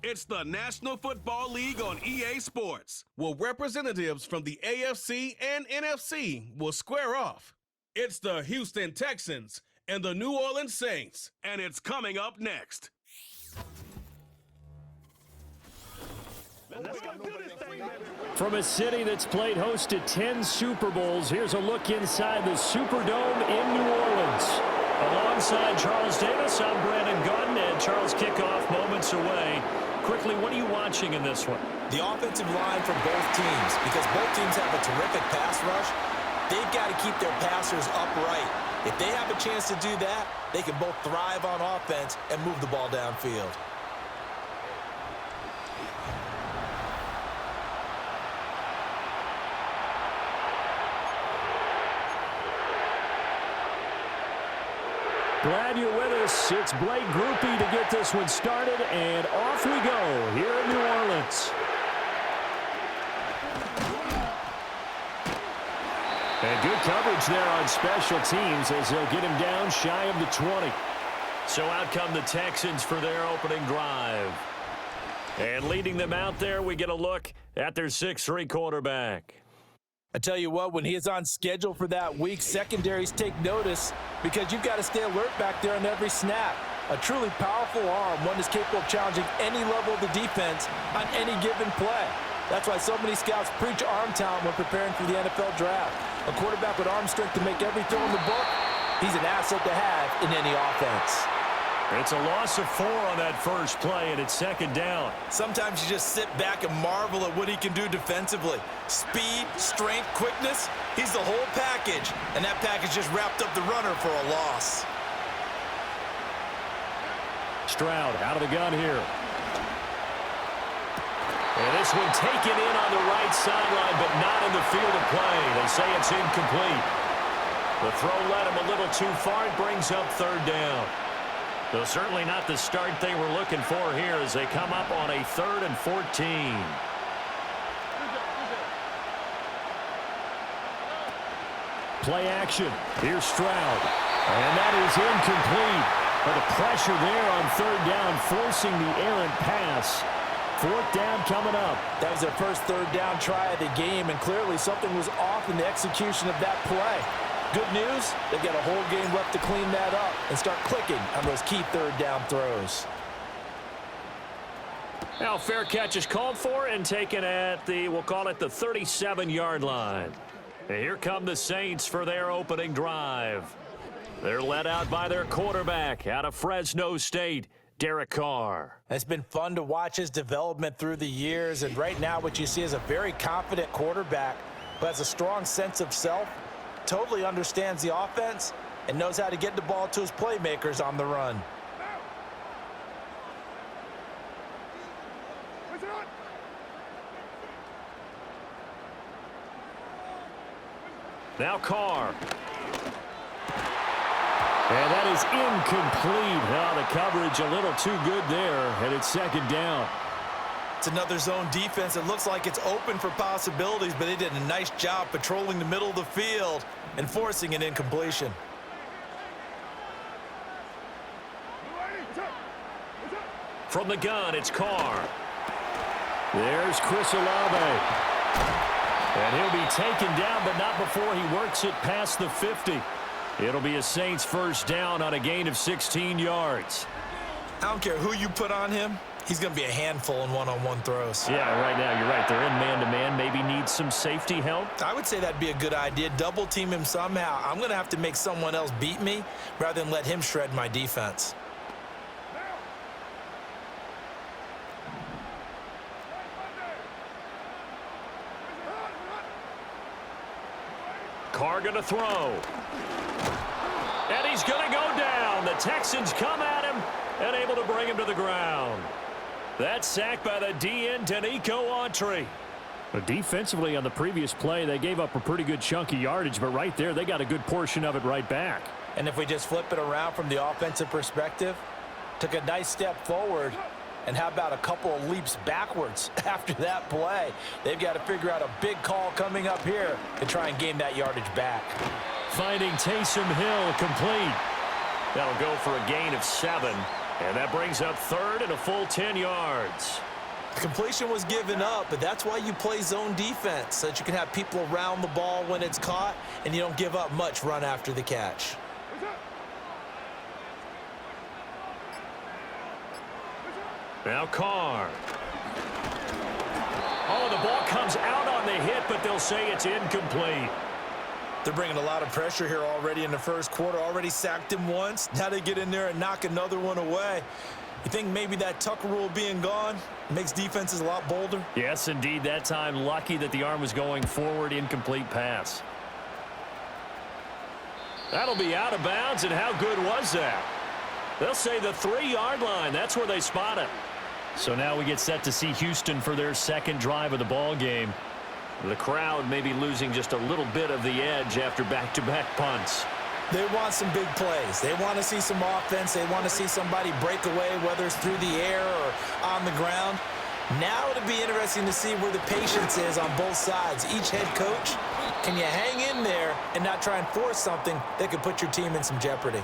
It's the National Football League on EA Sports, where representatives from the AFC and NFC will square off. It's the Houston Texans and the New Orleans Saints, and it's coming up next. From a city that's played host to 10 Super Bowls, here's a look inside the Superdome in New Orleans. Alongside Charles Davis, I'm Brandon Gaudin, and Charles kickoff moments away. Quickly, what are you watching in this one? The offensive line for both teams, because both teams have a terrific pass rush. They've got to keep their passers upright. If they have a chance to do that, they can both thrive on offense and move the ball downfield. Glad you're with us. It's Blake Groupie to get this one started, and off we go here in New Orleans. And good coverage there on special teams as they'll get him down shy of the 20. So out come the Texans for their opening drive. And leading them out there, we get a look at their 6'3" quarterback. I tell you what, when he is on schedule for that week, secondaries take notice because you've got to stay alert back there on every snap. A truly powerful arm, one is capable of challenging any level of the defense on any given play. That's why so many scouts preach arm talent when preparing for the NFL draft. A quarterback with arm strength to make every throw in the book, he's an asset to have in any offense. It's a loss of 4 on that first play, and it's second down. Sometimes you just sit back and marvel at what he can do defensively. Speed, strength, quickness, he's the whole package. And that package just wrapped up the runner for a loss. Stroud out of the gun here. And this one taken in on the right sideline, but not in the field of play. They say it's incomplete. The throw led him a little too far. It brings up third down. So certainly not the start they were looking for here as they come up on a 3rd and 14. Play action. Here's Stroud. And that is incomplete. But the pressure there on third down, forcing the errant pass. 4th down coming up. That was their first third down try of the game, and clearly something was off in the execution of that play. Good news, they've got a whole game left to clean that up and start clicking on those key third down throws. Now fair catch is called for and taken at the, we'll call it the 37-yard line. And here come the Saints for their opening drive. They're led out by their quarterback out of Fresno State, Derek Carr. It's been fun to watch his development through the years, and right now what you see is a very confident quarterback who has a strong sense of self, totally understands the offense, and knows how to get the ball to his playmakers on the run. Now Carr. And that is incomplete. Oh, the coverage a little too good there, and it's second down. It's another zone defense. It looks like it's open for possibilities, but they did a nice job patrolling the middle of the field and forcing an incompletion. From the gun, it's Carr. There's Chris Olave. And he'll be taken down, but not before he works it past the 50. It'll be a Saints first down on a gain of 16 yards. I don't care who you put on him. He's going to be a handful in one-on-one throws. Yeah, right now, you're right. They're in man-to-man. Maybe needs some safety help. I would say that'd be a good idea. Double team him somehow. I'm going to have to make someone else beat me rather than let him shred my defense. Carr going to throw. And he's going to go down. The Texans come at him and able to bring him to the ground. That's sacked by the DN, Danico Autry. But defensively on the previous play, they gave up a pretty good chunk of yardage, but right there, they got a good portion of it right back. And if we just flip it around from the offensive perspective, took a nice step forward, and how about a couple of leaps backwards after that play? They've got to figure out a big call coming up here to try and gain that yardage back. Finding Taysom Hill complete. That'll go for a gain of 7. And that brings up third and a full 10 yards. The completion was given up, but that's why you play zone defense, so that you can have people around the ball when it's caught, and you don't give up much run after the catch. Now Carr. Oh, the ball comes out on the hit, but they'll say it's incomplete. They're bringing a lot of pressure here already in the first quarter. Already sacked him once. Now they get in there and knock another one away. You think maybe that Tucker rule being gone makes defenses a lot bolder? Yes, indeed. That time, lucky that the arm was going forward. Incomplete pass. That'll be out of bounds, and how good was that? They'll say the 3-yard line. That's where they spot it. So now we get set to see Houston for their second drive of the ball game. The crowd may be losing just a little bit of the edge after back-to-back punts. They want some big plays. They want to see some offense. They want to see somebody break away, whether it's through the air or on the ground. Now it'll be interesting to see where the patience is on both sides. Each head coach, can you hang in there and not try and force something that could put your team in some jeopardy?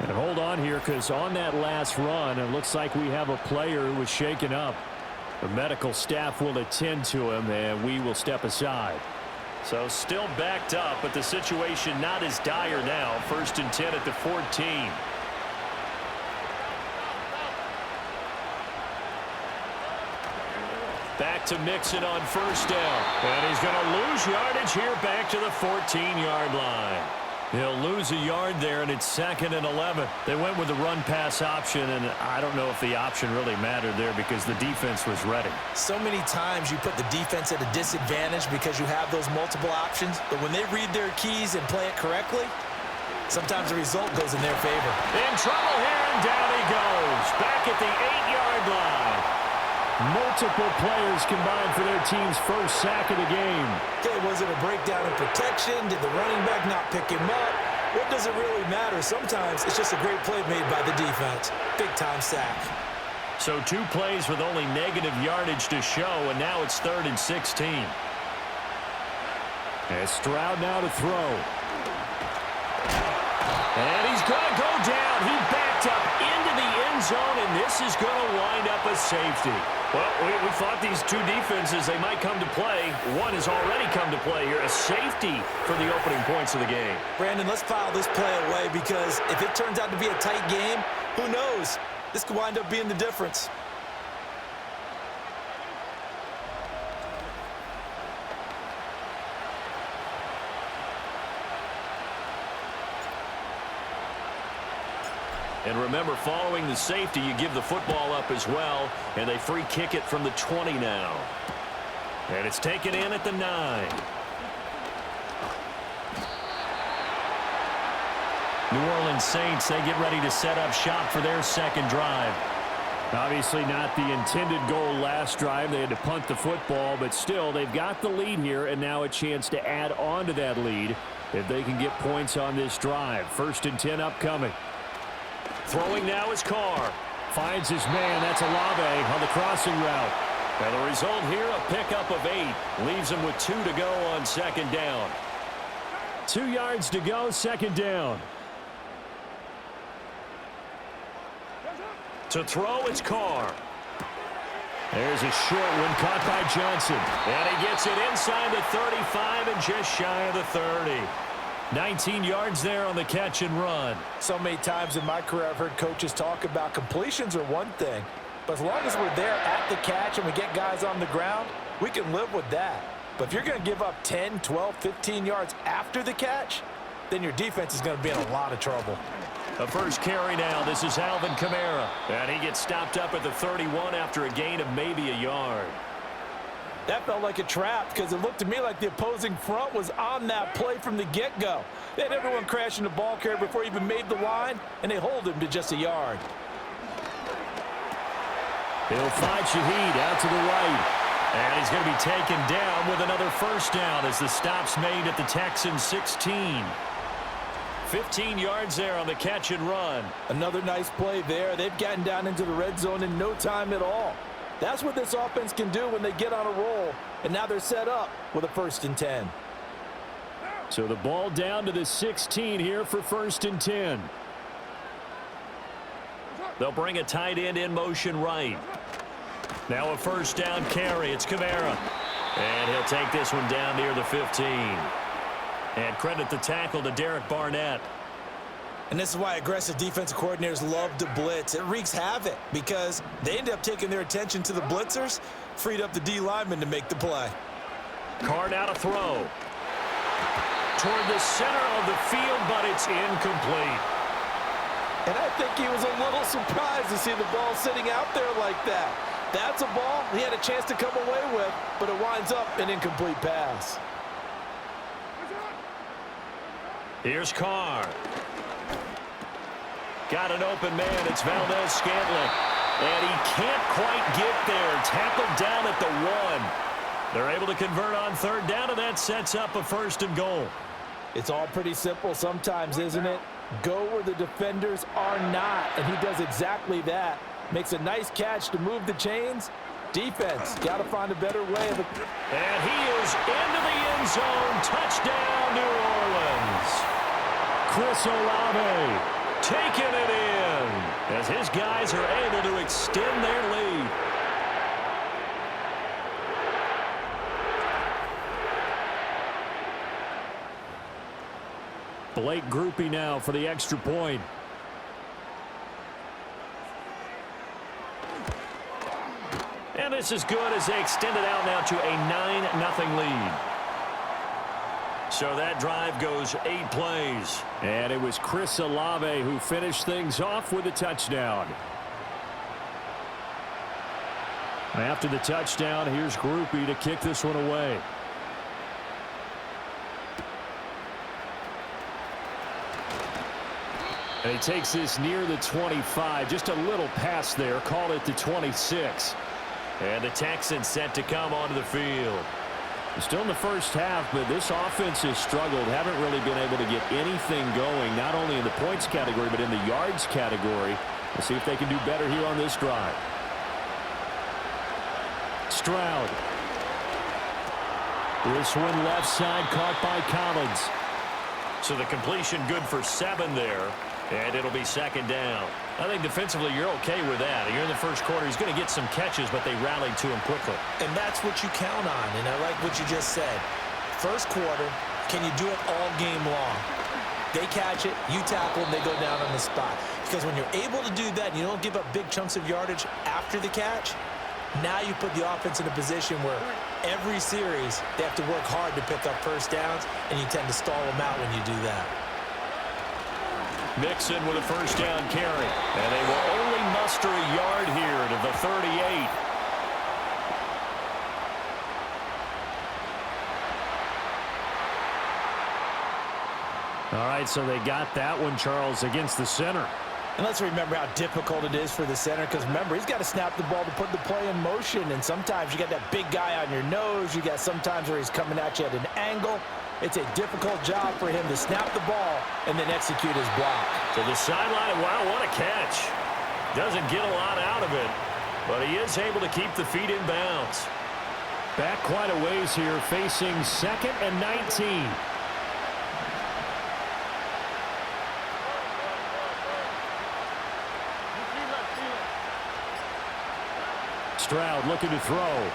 And hold on here, because on that last run, it looks like we have a player who was shaken up. The medical staff will attend to him, and we will step aside. So still backed up, but the situation not as dire now. 1st and 10 at the 14. Back to Mixon on 1st down. And he's going to lose yardage here back to the 14-yard line. He'll lose a yard there, and it's 2nd and 11. They went with the run-pass option, and I don't know if the option really mattered there because the defense was ready. So many times you put the defense at a disadvantage because you have those multiple options, but when they read their keys and play it correctly, sometimes the result goes in their favor. In trouble here, and down he goes. Back at the 8-yard line. Multiple players combined for their team's first sack of the game. Okay, was it a breakdown in protection? Did the running back not pick him up? What does it really matter? Sometimes it's just a great play made by the defense. Big-time sack. So 2 plays with only negative yardage to show, and now it's 3rd and 16. And Stroud now to throw. And he's going to go down. He backed up into the end zone, and this is going to wind up a safety. Well, we thought these 2 defenses, they might come to play. One has already come to play here. A safety for the opening points of the game. Brandon, let's file this play away because if it turns out to be a tight game, who knows? This could wind up being the difference. And remember, following the safety, you give the football up as well, and they free kick it from the 20 now. And it's taken in at the 9. New Orleans Saints, they get ready to set up shop for their second drive. Obviously not the intended goal last drive. They had to punt the football, but still, they've got the lead here, and now a chance to add on to that lead if they can get points on this drive. 1st and 10 upcoming. Throwing now is Carr. Finds his man. That's Olave on the crossing route. And the result here, a pickup of 8. Leaves him with 2 to go on 2nd down. 2 yards to go, 2nd down. To throw, it's Carr. There's a short one caught by Johnson. And he gets it inside the 35 and just shy of the 30. 19 yards there on the catch and run. So many times in my career I've heard coaches talk about completions are one thing, but as long as we're there at the catch and we get guys on the ground, we can live with that. But if you're going to give up 10, 12, 15 yards after the catch, then your defense is going to be in a lot of trouble. The first carry now. This is Alvin Kamara. And he gets stopped up at the 31 after a gain of maybe a yard. That felt like a trap because it looked to me like the opposing front was on that play from the get-go. They had everyone crashing the ball carrier before he even made the line, and they hold him to just a yard. He'll find Shaheed out to the right. And he's going to be taken down with another first down as the stop's made at the Texans 16. 15 yards there on the catch and run. Another nice play there. They've gotten down into the red zone in no time at all. That's what this offense can do when they get on a roll. And now they're set up with a 1st and 10. So the ball down to the 16 here for 1st and 10. They'll bring a tight end in motion right. Now a first down carry. It's Kamara. And he'll take this one down near the 15. And credit the tackle to Derek Barnett. And this is why aggressive defensive coordinators love to blitz. It wreaks havoc because they end up taking their attention to the blitzers, freed up the D lineman to make the play. Carr now to throw. Toward the center of the field, but it's incomplete. And I think he was a little surprised to see the ball sitting out there like that. That's a ball he had a chance to come away with, but it winds up an incomplete pass. Here's Carr. Got an open man. It's Valdez-Scantling. And he can't quite get there. Tackled down at the 1. They're able to convert on third down, and that sets up a first and goal. It's all pretty simple sometimes, isn't it? Go where the defenders are not, and he does exactly that. Makes a nice catch to move the chains. Defense, got to find a better way. And he is into the end zone. Touchdown, New Orleans. Chris Olave taking it in as his guys are able to extend their lead. Blake Groupie now for the extra point. And this is good as they extend it out now to a 9-0 lead. So that drive goes 8 plays. And it was Chris Olave who finished things off with a touchdown. After the touchdown, here's Groupie to kick this one away. And he takes this near the 25. Just a little pass there. Called it the 26. And the Texans set to come onto the field. Still in the first half, but this offense has struggled. Haven't really been able to get anything going, not only in the points category, but in the yards category. We'll see if they can do better here on this drive. Stroud. This one left side caught by Collins. So the completion good for 7 there. And it'll be second down. I think defensively you're okay with that. You're in the first quarter. He's going to get some catches, but they rallied to him quickly. And that's what you count on, and I like what you just said. First quarter, can you do it all game long? They catch it, you tackle, and they go down on the spot. Because when you're able to do that and you don't give up big chunks of yardage after the catch, now you put the offense in a position where every series they have to work hard to pick up first downs, and you tend to stall them out when you do that. Mixon with a first down carry. And they will only muster a yard here to the 38. All right, so they got that one, Charles, against the center. And let's remember how difficult it is for the center, because remember, he's got to snap the ball to put the play in motion, and sometimes you got that big guy on your nose. You got sometimes where he's coming at you at an angle. It's a difficult job for him to snap the ball and then execute his block. To the sideline, wow, what a catch. Doesn't get a lot out of it, but he is able to keep the feet in bounds. Back quite a ways here, facing 2nd and 19. Stroud looking to throw.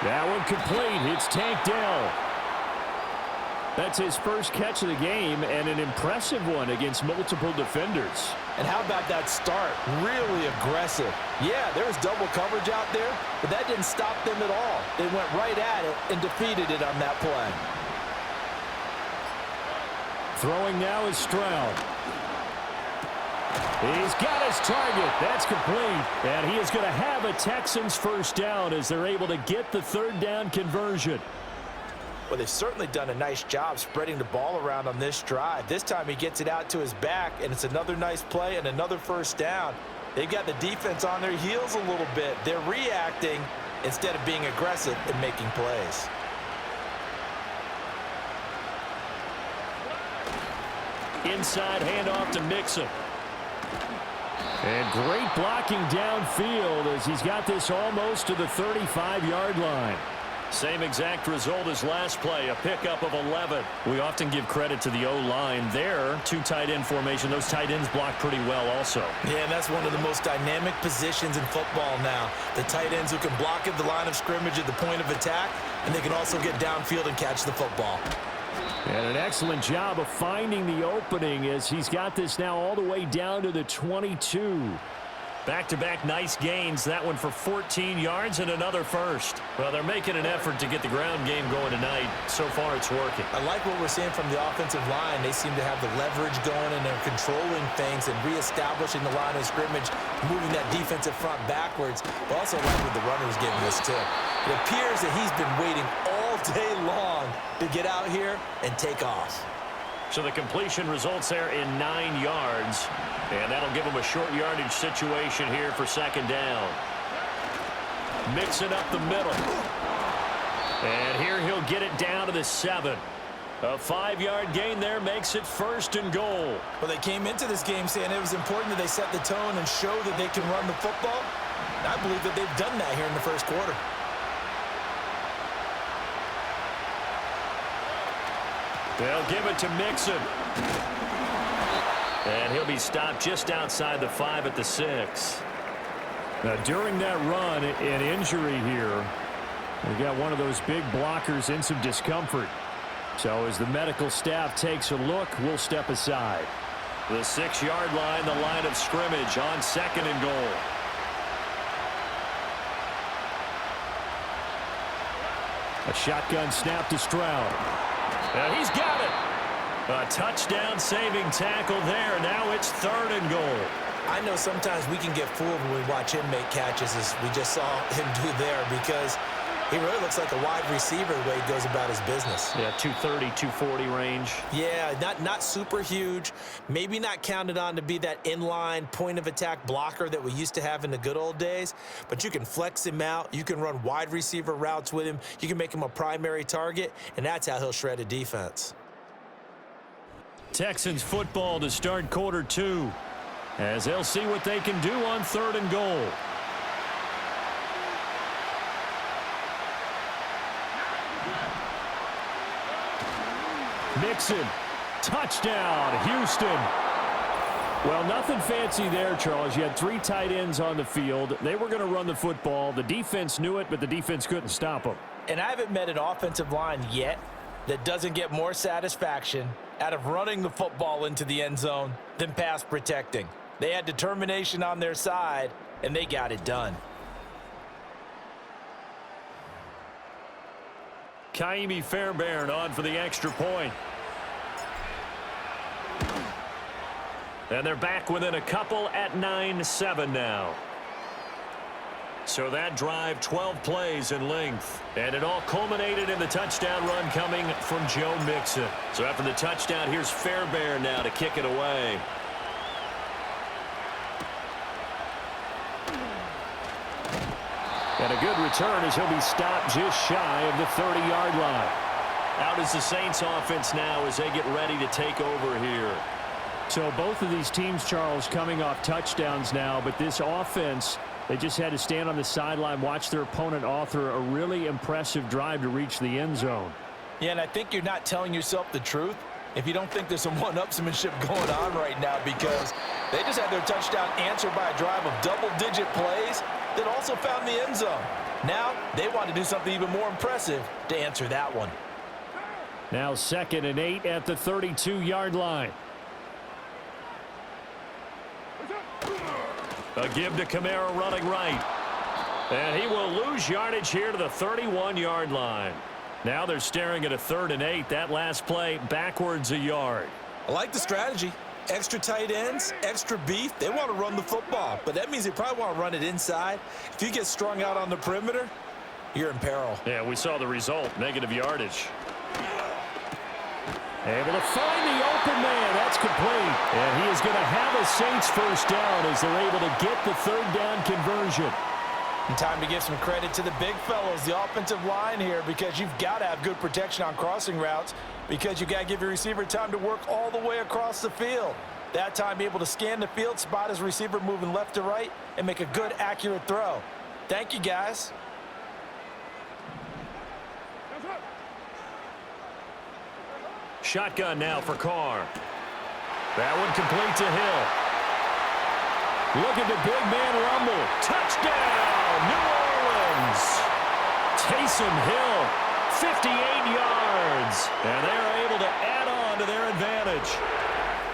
That one complete. It's Tank Dell. That's his first catch of the game, and an impressive one against multiple defenders. And how about that start? Really aggressive. Yeah, there was double coverage out there, but that didn't stop them at all. They went right at it and defeated it on that play. Throwing now is Stroud. He's got his target. That's complete. And he is going to have a Texans first down as they're able to get the third down conversion. Well, they've certainly done a nice job spreading the ball around on this drive. This time he gets it out to his back, and it's another nice play and another first down. They've got the defense on their heels a little bit. They're reacting instead of being aggressive and making plays. Inside handoff to Mixon. And great blocking downfield as he's got this almost to the 35-yard line. Same exact result as last play, a pickup of 11. We often give credit to the O-line there. Two tight end formation. Those tight ends block pretty well also. Yeah, and that's one of the most dynamic positions in football now. The tight ends who can block at the line of scrimmage at the point of attack, and they can also get downfield and catch the football. And an excellent job of finding the opening as he's got this now all the way down to the 22. Back-to-back nice gains. That one for 14 yards and another first. Well, they're making an effort to get the ground game going tonight. So far, it's working. I like what we're seeing from the offensive line. They seem to have the leverage going, and they're controlling things and reestablishing the line of scrimmage, moving that defensive front backwards. But also like what the runner's getting this too. It appears that he's been waiting all day long to get out here and take off. So the completion results there in 9 yards. And that'll give him a short yardage situation here for second down. Mixing up the middle. And here he'll get it down to the 7. A 5-yard gain there makes it first and goal. Well, they came into this game saying it was important that they set the tone and show that they can run the football. And I believe that they've done that here in the first quarter. They'll give it to Mixon. And he'll be stopped just outside the 5 at the 6. Now, during that run, an injury here. We got one of those big blockers in some discomfort. So as the medical staff takes a look, we'll step aside. The 6-yard line, the line of scrimmage on second and goal. A shotgun snap to Stroud. And he's got it. A touchdown saving tackle there. Now it's third and goal. I know sometimes we can get fooled when we watch him make catches, as we just saw him do there, because he really looks like a wide receiver the way he goes about his business. Yeah, 230, 240 range. Yeah, not super huge. Maybe not counted on to be that inline point-of-attack blocker that we used to have in the good old days, but you can flex him out. You can run wide receiver routes with him. You can make him a primary target, and that's how he'll shred a defense. Texans football to start quarter 2 as they'll see what they can do on third and goal. Mixon, touchdown, Houston. Well, nothing fancy there, Charles. You had 3 tight ends on the field. They were going to run the football. The defense knew it, but the defense couldn't stop them. And I haven't met an offensive line yet that doesn't get more satisfaction out of running the football into the end zone than pass protecting. They had determination on their side, and they got it done. Kaimi Fairbairn on for the extra point. And they're back within a couple at 9-7 now. So that drive, 12 plays in length. And it all culminated in the touchdown run coming from Joe Mixon. So after the touchdown, here's Fairbairn now to kick it away. And a good return as he'll be stopped just shy of the 30-yard line. Out is the Saints offense now as they get ready to take over here. So both of these teams, Charles, coming off touchdowns now, but this offense, they just had to stand on the sideline, watch their opponent author a really impressive drive to reach the end zone. Yeah, and I think you're not telling yourself the truth if you don't think there's some one-upsmanship going on right now, because they just had their touchdown answered by a drive of double-digit plays that also found the end zone. Now they want to do something even more impressive to answer that one. Now 2nd and 8 at the 32-yard line. A give to Kamara running right. And he will lose yardage here to the 31-yard line. Now they're staring at a 3rd and 8. That last play backwards a yard. I like the strategy. Extra tight ends, extra beef. They want to run the football, but that means they probably want to run it inside. If you get strung out on the perimeter, you're in peril. Yeah, we saw the result, negative yardage. Able to find the open man. That's complete. And he is going to have a Saints first down as they're able to get the 3rd down conversion. And time to give some credit to the big fellows, the offensive line here, because you've got to have good protection on crossing routes, because you've got to give your receiver time to work all the way across the field. That time, be able to scan the field, spot his receiver moving left to right, and make a good, accurate throw. Thank you, guys. Shotgun now for Carr. That one complete to Hill. Look at the big man rumble. Touchdown, New Orleans. Taysom Hill, 58 yards. And they're able to add on to their advantage.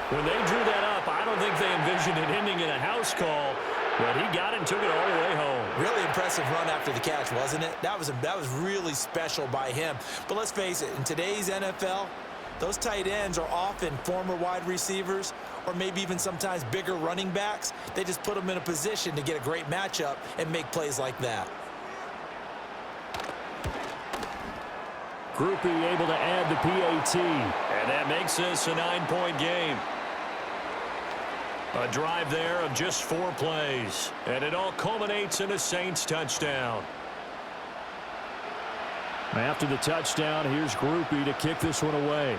When they drew that up, I don't think they envisioned it ending in a house call, but he got it and took it all the way home. Really impressive run after the catch, wasn't it? That was really special by him. But let's face it, in today's NFL, those tight ends are often former wide receivers or maybe even sometimes bigger running backs. They just put them in a position to get a great matchup and make plays like that. Groupie able to add the PAT, and that makes this a 9-point game. A drive there of just 4 plays, and it all culminates in a Saints touchdown. After the touchdown, here's Groupie to kick this one away.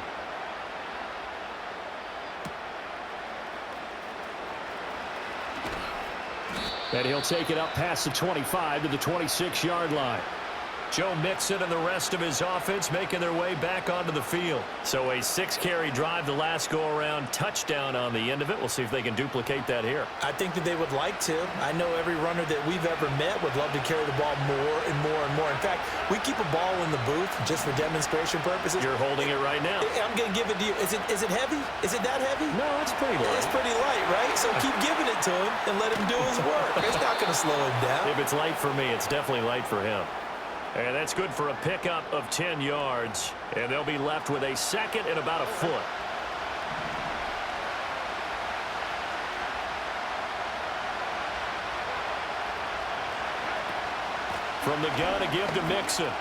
And he'll take it up past the 25 to the 26-yard line. Joe Mixon and the rest of his offense making their way back onto the field. So a 6-carry drive the last go-around, touchdown on the end of it. We'll see if they can duplicate that here. I think that they would like to. I know every runner that we've ever met would love to carry the ball more and more and more. In fact, we keep a ball in the booth just for demonstration purposes. You're holding it right now. I'm going to give it to you. Is it heavy? Is it that heavy? No, it's pretty light. It's pretty light, right? So keep giving it to him and let him do his work. It's not going to slow him down. If it's light for me, it's definitely light for him. And that's good for a pickup of 10 yards. And they'll be left with a second and about a foot. From the gun to give to Mixon.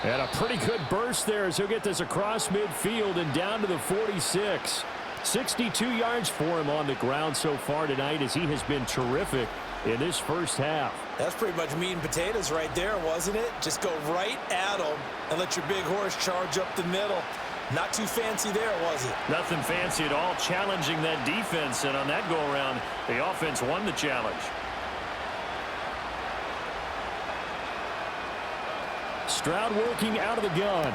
And a pretty good burst there as he'll get this across midfield and down to the 46. 62 yards for him on the ground so far tonight as he has been terrific in this first half. That's pretty much meat and potatoes right there, wasn't it? Just go right at them and let your big horse charge up the middle. Not too fancy there, was it? Nothing fancy at all, challenging that defense, and on that go-around, the offense won the challenge. Stroud working out of the gun.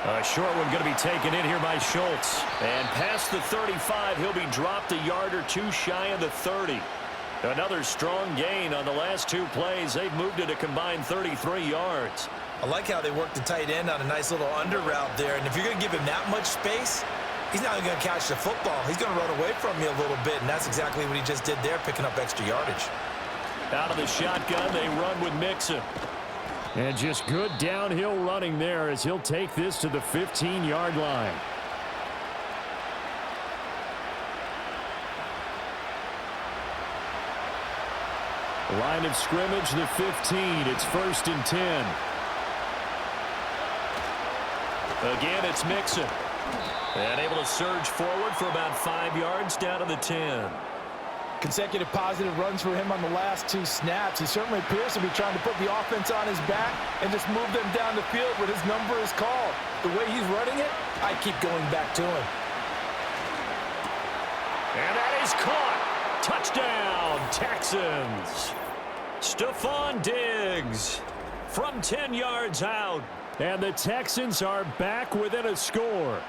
A short one going to be taken in here by Schultz. And past the 35, he'll be dropped a yard or two shy of the 30. Another strong gain on the last 2 plays. They've moved it a combined 33 yards. I like how they worked the tight end on a nice little under route there. And if you're going to give him that much space, he's not going to catch the football. He's going to run away from you a little bit, and that's exactly what he just did there, picking up extra yardage. Out of the shotgun, they run with Mixon. And just good downhill running there as he'll take this to the 15-yard line. Line of scrimmage, the 15. It's 1st and 10. Again, it's Mixon. And able to surge forward for about 5 yards down to the 10. Consecutive positive runs for him on the last 2 snaps. He certainly appears to be trying to put the offense on his back and just move them down the field when his number is called. The way he's running it, I keep going back to him. And that is caught. Touchdown, Texans. Stephon Diggs from 10 yards out. And the Texans are back within a score.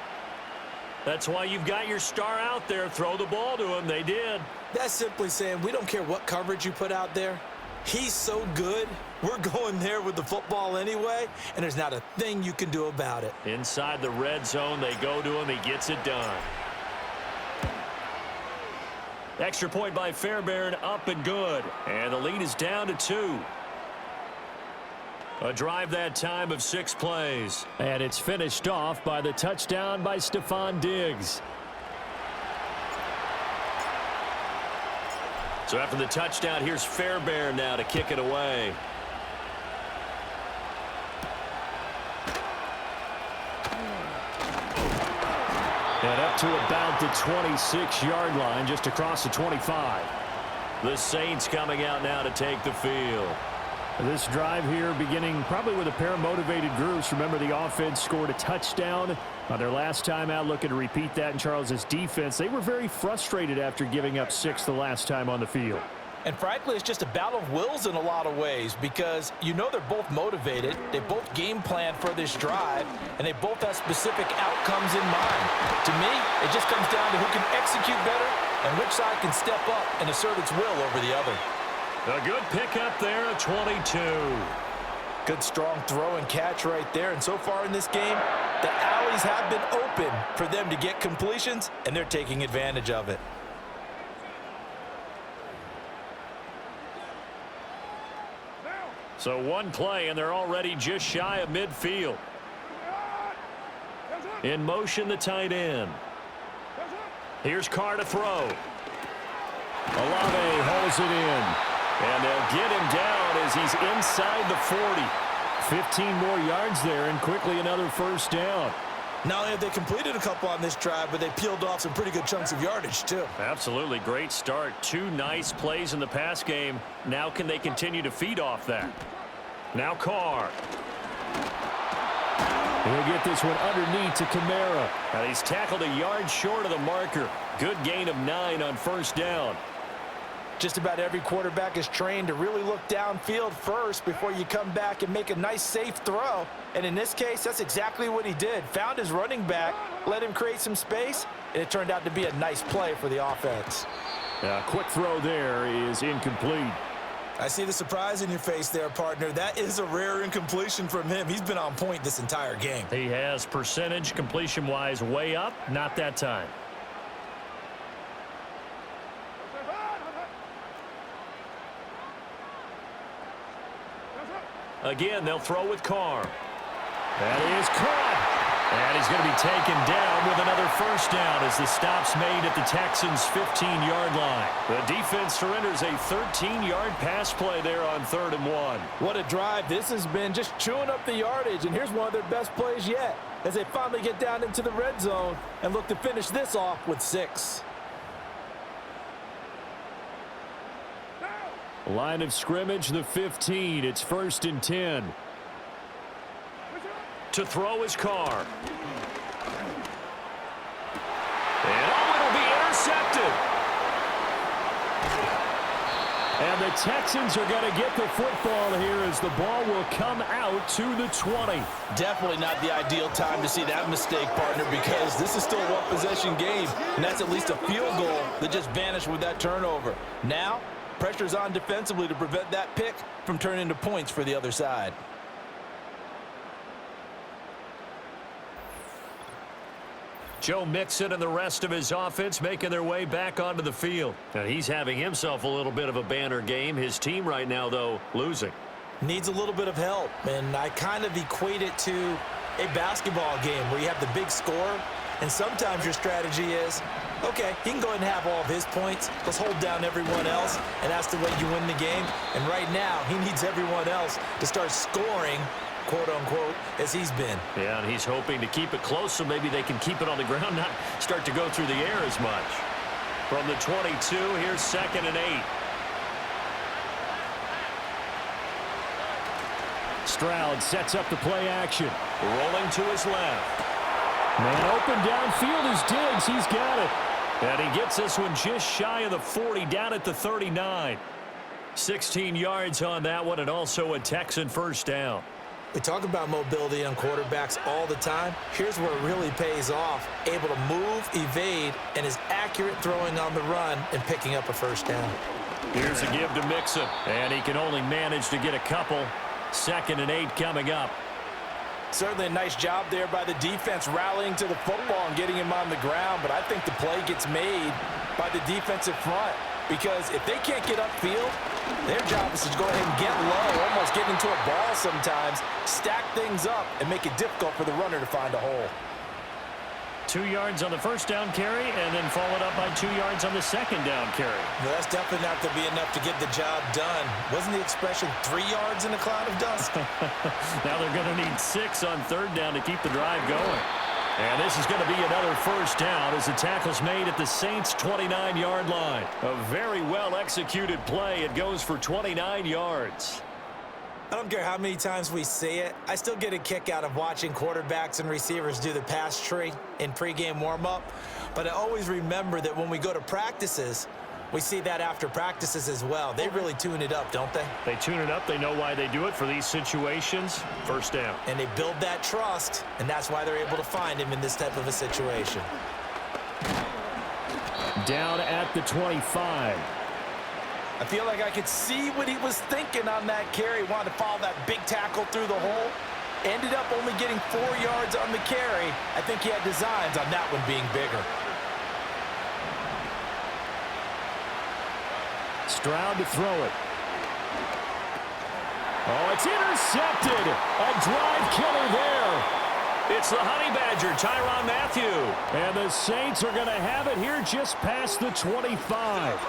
That's why you've got your star out there. Throw the ball to him. They did. That's simply saying we don't care what coverage you put out there. He's so good. We're going there with the football anyway, and there's not a thing you can do about it. Inside the red zone, they go to him. He gets it done. Extra point by Fairbairn, up and good. And the lead is down to 2. A drive that time of 6 plays. And it's finished off by the touchdown by Stephon Diggs. So after the touchdown, here's Fairbairn now to kick it away. And up to about the 26-yard line, just across the 25. The Saints coming out now to take the field. This drive here beginning probably with a pair of motivated groups. Remember, the offense scored a touchdown on their last time out, looking to repeat that in Charles's defense. They were very frustrated after giving up 6 the last time on the field. And frankly, it's just a battle of wills in a lot of ways because you know they're both motivated, they both game plan for this drive, and they both have specific outcomes in mind. To me, it just comes down to who can execute better and which side can step up and assert its will over the other. A good pickup there at 22. Good strong throw and catch right there. And so far in this game, the alleys have been open for them to get completions, and they're taking advantage of it. So one play, and they're already just shy of midfield. In motion, the tight end. Here's Carr to throw. Olave holds it in. And they'll get him down as he's inside the 40. 15 more yards there, and quickly another first down. Not only have they completed a couple on this drive, but they peeled off some pretty good chunks of yardage, too. Absolutely. Great start. 2 nice plays in the pass game. Now can they continue to feed off that? Now Carr. He'll get this one underneath to Kamara. And he's tackled a yard short of the marker. Good gain of 9 on first down. Just about every quarterback is trained to really look downfield first before you come back and make a nice, safe throw. And in this case, that's exactly what he did. Found his running back, let him create some space, and it turned out to be a nice play for the offense. A quick throw there is incomplete. I see the surprise in your face there, partner. That is a rare incompletion from him. He's been on point this entire game. He has percentage completion-wise way up. Not that time. Again, they'll throw with Carr. That is caught. And he's going to be taken down with another first down as the stop's made at the Texans' 15-yard line. The defense surrenders a 13-yard pass play there on 3rd and 1. What a drive. This has been just chewing up the yardage, and here's one of their best plays yet as they finally get down into the red zone and look to finish this off with 6. Line of scrimmage, the 15. It's 1st and 10. To throw is Carr. And it'll be intercepted. And the Texans are going to get the football here as the ball will come out to the 20. Definitely not the ideal time to see that mistake, partner, because this is still a one-possession game, and that's at least a field goal that just vanished with that turnover. Now, pressure's on defensively to prevent that pick from turning into points for the other side. Joe Mixon and the rest of his offense making their way back onto the field. And he's having himself a little bit of a banner game. His team right now, though, losing. Needs a little bit of help, and I kind of equate it to a basketball game where you have the big scorer, and sometimes your strategy is, okay, he can go ahead and have all of his points. Let's hold down everyone else, and that's the way you win the game. And right now, he needs everyone else to start scoring, quote-unquote, as he's been. Yeah, and he's hoping to keep it close so maybe they can keep it on the ground, not start to go through the air as much. From the 22, here's 2nd and 8. Stroud sets up the play action. Rolling to his left. Man open downfield is Diggs. He's got it. And he gets this one just shy of the 40, down at the 39. 16 yards on that one, and also a Texan first down. We talk about mobility on quarterbacks all the time. Here's where it really pays off. Able to move, evade, and is accurate throwing on the run and picking up a first down. Here's a give to Mixon, and he can only manage to get a couple. 2nd and 8 coming up. Certainly a nice job there by the defense rallying to the football and getting him on the ground, but I think the play gets made by the defensive front because if they can't get upfield, their job is to go ahead and get low, almost get into a ball sometimes, stack things up, and make it difficult for the runner to find a hole. 2 yards on the first down carry, and then followed up by 2 yards on the second down carry. Well, that's definitely not going to be enough to get the job done. Wasn't the expression 3 yards in a cloud of dust? Now they're going to need 6 on 3rd down to keep the drive going. And this is going to be another first down as the tackle's made at the Saints' 29-yard line. A very well-executed play. It goes for 29 yards. I don't care how many times we see it. I still get a kick out of watching quarterbacks and receivers do the pass tree in pregame warm-up. But I always remember that when we go to practices, We see that after practices as well. They really tune it up, don't they? They tune it up. They know why they do it for these situations. First down. And they build that trust, and that's why they're able to find him in this type of a situation. Down at the 25. I feel like I could see what he was thinking on that carry. Wanted to follow that big tackle through the hole. Ended up only getting 4 yards on the carry. I think he had designs on that one being bigger. Stroud to throw it. Oh, it's intercepted. A drive killer there. It's the Honey Badger, Tyrann Mathieu. And the Saints are going to have it here just past the 25.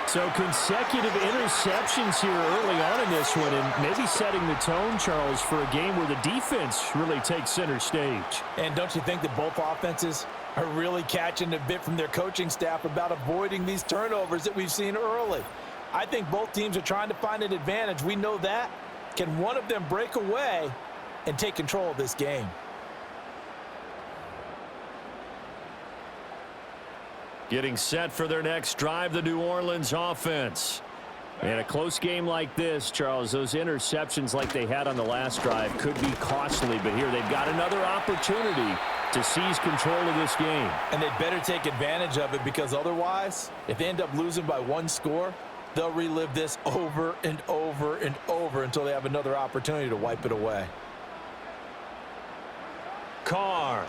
So consecutive interceptions here early on in this one, and maybe setting the tone, Charles, for a game where the defense really takes center stage. And don't you think that both offenses are really catching a bit from their coaching staff about avoiding these turnovers that we've seen early? I think both teams are trying to find an advantage. We know that. Can one of them break away and take control of this game? Getting set for their next drive, the New Orleans offense. In a close game like this, Charles, those interceptions like they had on the last drive could be costly, but here they've got another opportunity to seize control of this game. And they'd better take advantage of it, because otherwise, if they end up losing by 1 score, they'll relive this over and over and over until they have another opportunity to wipe it away. Carr.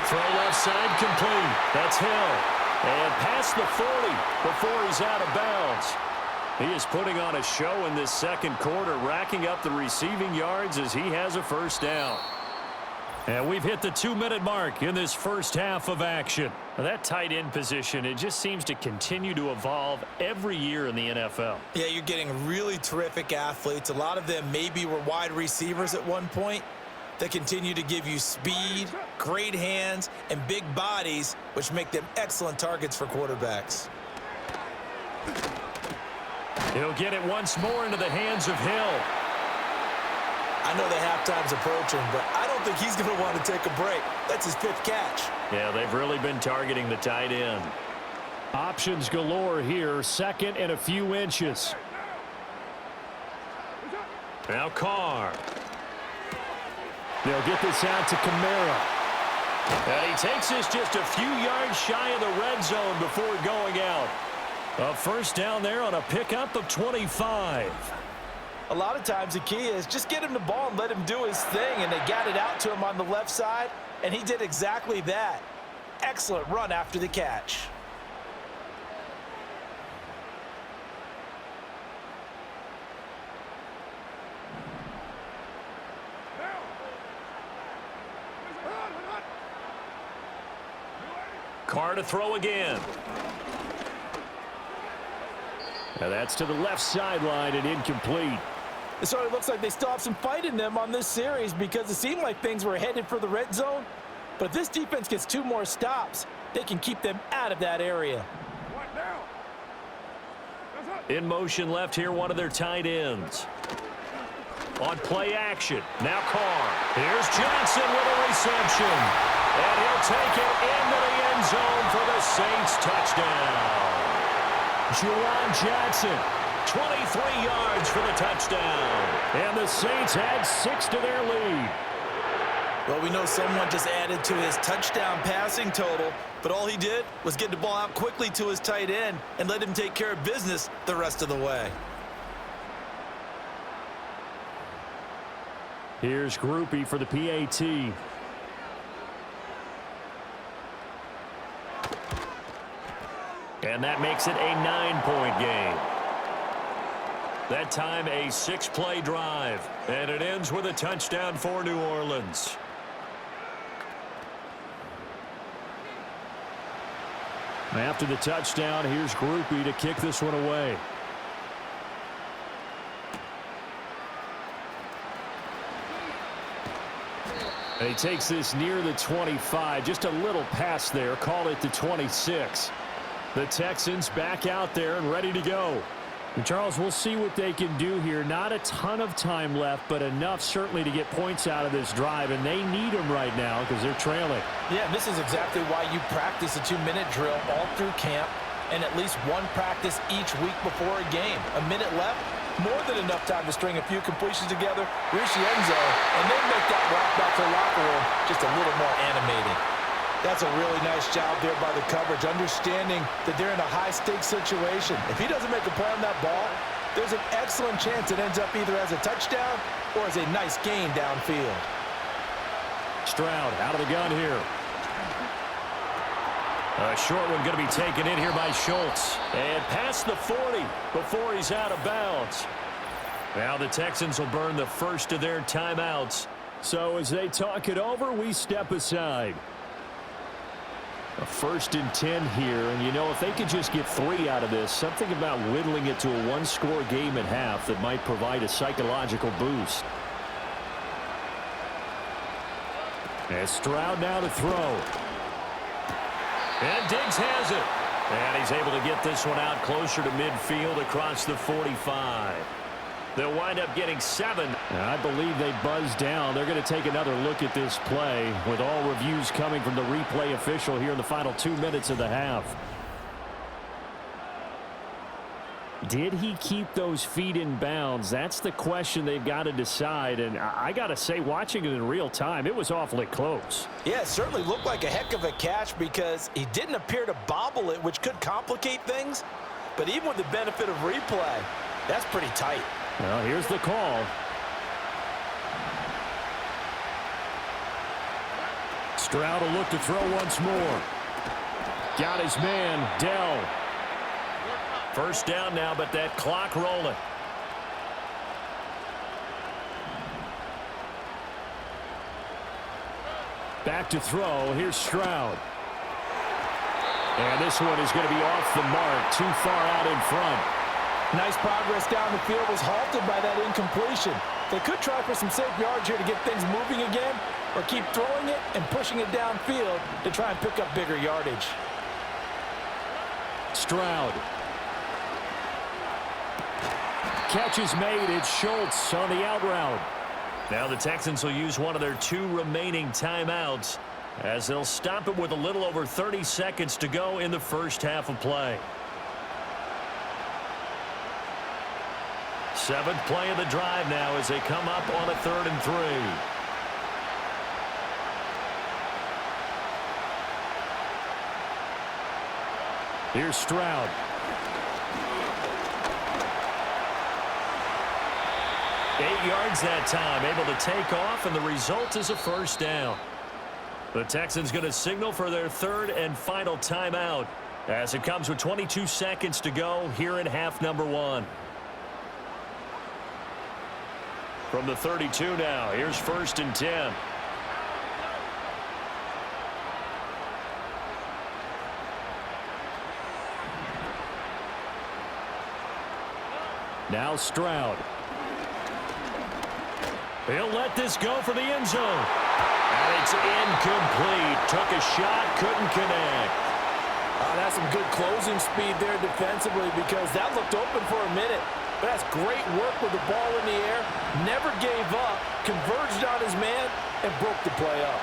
Throw left side complete. That's Hill. And past the 40 before he's out of bounds. He is putting on a show in this second quarter, racking up the receiving yards as he has a first down. And we've hit the 2-minute mark in this first half of action. Now that tight end position, it just seems to continue to evolve every year in the NFL. Yeah, you're getting really terrific athletes. A lot of them maybe were wide receivers at one point that continue to give you speed, great hands, and big bodies, which make them excellent targets for quarterbacks. He'll get it once more into the hands of Hill. I know the halftime's approaching, but I don't think he's going to want to take a break. That's his 5th catch. Yeah, they've really been targeting the tight end. Options galore here, second and a few inches. Now Carr. They'll get this out to Kamara. And he takes this just a few yards shy of the red zone before going out. A first down there on a pickup of 25. A lot of times the key is just get him the ball and let him do his thing, and they got it out to him on the left side, and he did exactly that. Excellent run after the catch. Carr to throw again. Now that's to the left sideline and incomplete. It sort of looks like they still have some fight in them on this series, because it seemed like things were headed for the red zone. But if this defense gets 2 more stops, they can keep them out of that area. In motion left here, one of their tight ends. On play action, now Carr. Here's Johnson with a reception. And he'll take it into the end zone for the Saints touchdown. Juwan Johnson, 23 yards for the touchdown. And the Saints add 6 to their lead. Well, we know someone just added to his touchdown passing total, but all he did was get the ball out quickly to his tight end and let him take care of business the rest of the way. Here's Groupie for the PAT. And that makes it a 9-point game. That time a 6-play drive. And it ends with a touchdown for New Orleans. After the touchdown, here's Groupie to kick this one away. And he takes this near the 25. Just a little pass there. Call it the 26. The Texans back out there and ready to go. And Charles, we'll see what they can do here. Not a ton of time left, but enough certainly to get points out of this drive, and they need them right now because they're trailing. Yeah, this is exactly why you practice a 2-minute drill all through camp and at least one practice each week before a game. A minute left, more than enough time to string a few completions together, reach the end zone, and then make that walk back to the locker room just a little more animated. That's a really nice job there by the coverage, understanding that they're in a high-stakes situation. If he doesn't make a play on that ball, there's an excellent chance it ends up either as a touchdown or as a nice gain downfield. Stroud out of the gun here. A short one going to be taken in here by Schultz. And past the 40 before he's out of bounds. Now the Texans will burn the first of their timeouts. So as they talk it over, we step aside. A 1st and 10 here, and you know, if they could just get 3 out of this, something about whittling it to a 1-score game at half that might provide a psychological boost. And Stroud now to throw. And Diggs has it. And he's able to get this one out closer to midfield across the 45. They'll wind up getting 7. And I believe they buzzed down. They're going to take another look at this play with all reviews coming from the replay official here in the final 2 minutes of the half. Did he keep those feet in bounds? That's the question they've got to decide. And I got to say, watching it in real time, it was awfully close. Yeah, it certainly looked like a heck of a catch because he didn't appear to bobble it, which could complicate things. But even with the benefit of replay, that's pretty tight. Well, here's the call. Stroud will look to throw once more. Got his man, Dell. First down now, but that clock rolling. Back to throw. Here's Stroud. And this one is going to be off the mark, too far out in front. Nice progress down the field was halted by that incompletion. They could try for some safe yards here to get things moving again, or keep throwing it and pushing it downfield to try and pick up bigger yardage. Stroud. Catch is made. It's Schultz on the out route. Now the Texans will use one of their 2 remaining timeouts as they'll stop it with a little over 30 seconds to go in the first half of play. 7th play of the drive now as they come up on a 3rd and 3. Here's Stroud. Eight yards that time, able to take off, and the result is a first down. The Texans going to signal for their 3rd and final timeout as it comes with 22 seconds to go here in half number 1. From the 32 now, here's 1st and 10. Now Stroud. He'll let this go for the end zone. And it's incomplete. Took a shot, couldn't connect. That's some good closing speed there defensively because that looked open for a minute. But that's great work with the ball in the air. Never gave up, converged on his man, and broke the play up.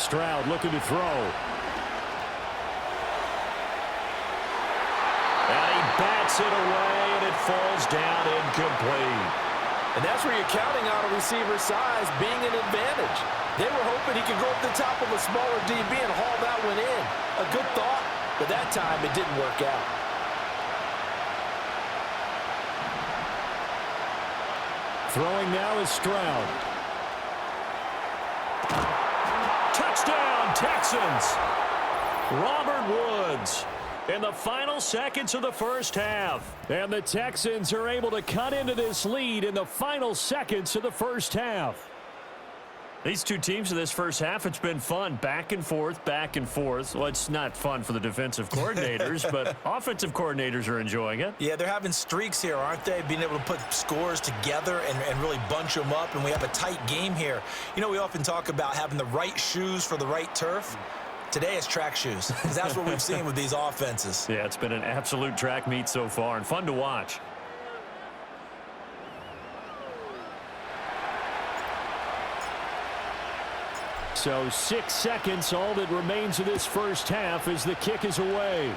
Stroud looking to throw. And he bats it away, and it falls down incomplete. And that's where you're counting on a receiver's size being an advantage. They were hoping he could go up the top of a smaller DB and haul that one in. A good thought, but that time it didn't work out. Throwing now is Stroud. Touchdown, Texans! Robert Woods in the final seconds of the first half. And the Texans are able to cut into this lead in the final seconds of the first half. These two teams in this first half, it's been fun. Back and forth, back and forth. Well, it's not fun for the defensive coordinators, but offensive coordinators are enjoying it. Yeah, they're having streaks here, aren't they? Being able to put scores together and really bunch them up, and we have a tight game here. You know, we often talk about having the right shoes for the right turf. Today is track shoes, because that's what we've seen with these offenses. Yeah, it's been an absolute track meet so far and fun to watch. So 6 seconds, all that remains of this first half as the kick is away.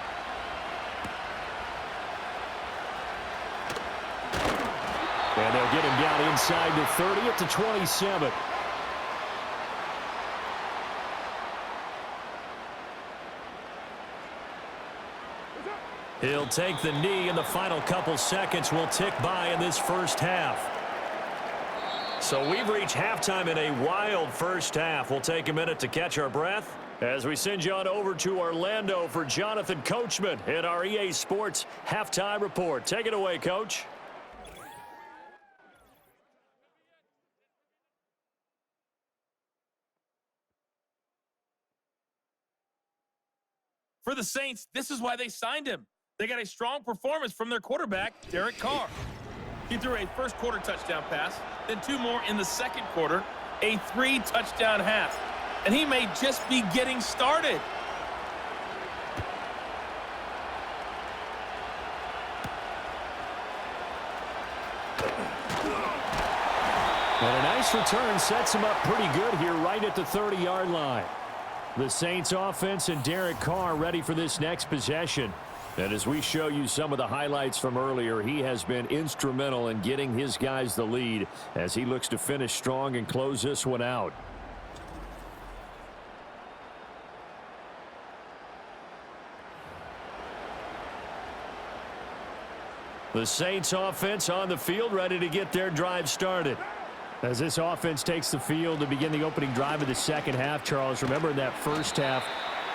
And they'll get him down inside the 30 at the 27. He'll take the knee, and the final couple seconds will tick by in this first half. So we've reached halftime in a wild first half. We'll take a minute to catch our breath as we send you on over to Orlando for Jonathan Coachman in our EA Sports Halftime Report. Take it away, Coach. For the Saints, this is why they signed him. They got a strong performance from their quarterback, Derek Carr. He threw a first-quarter touchdown pass, then 2 more in the second quarter, a 3-touchdown half. And he may just be getting started. And a nice return sets him up pretty good here right at the 30-yard line. The Saints offense and Derek Carr ready for this next possession. And as we show you some of the highlights from earlier, he has been instrumental in getting his guys the lead as he looks to finish strong and close this one out. The Saints offense on the field ready to get their drive started. As this offense takes the field to begin the opening drive of the second half, Charles, remember in that first half,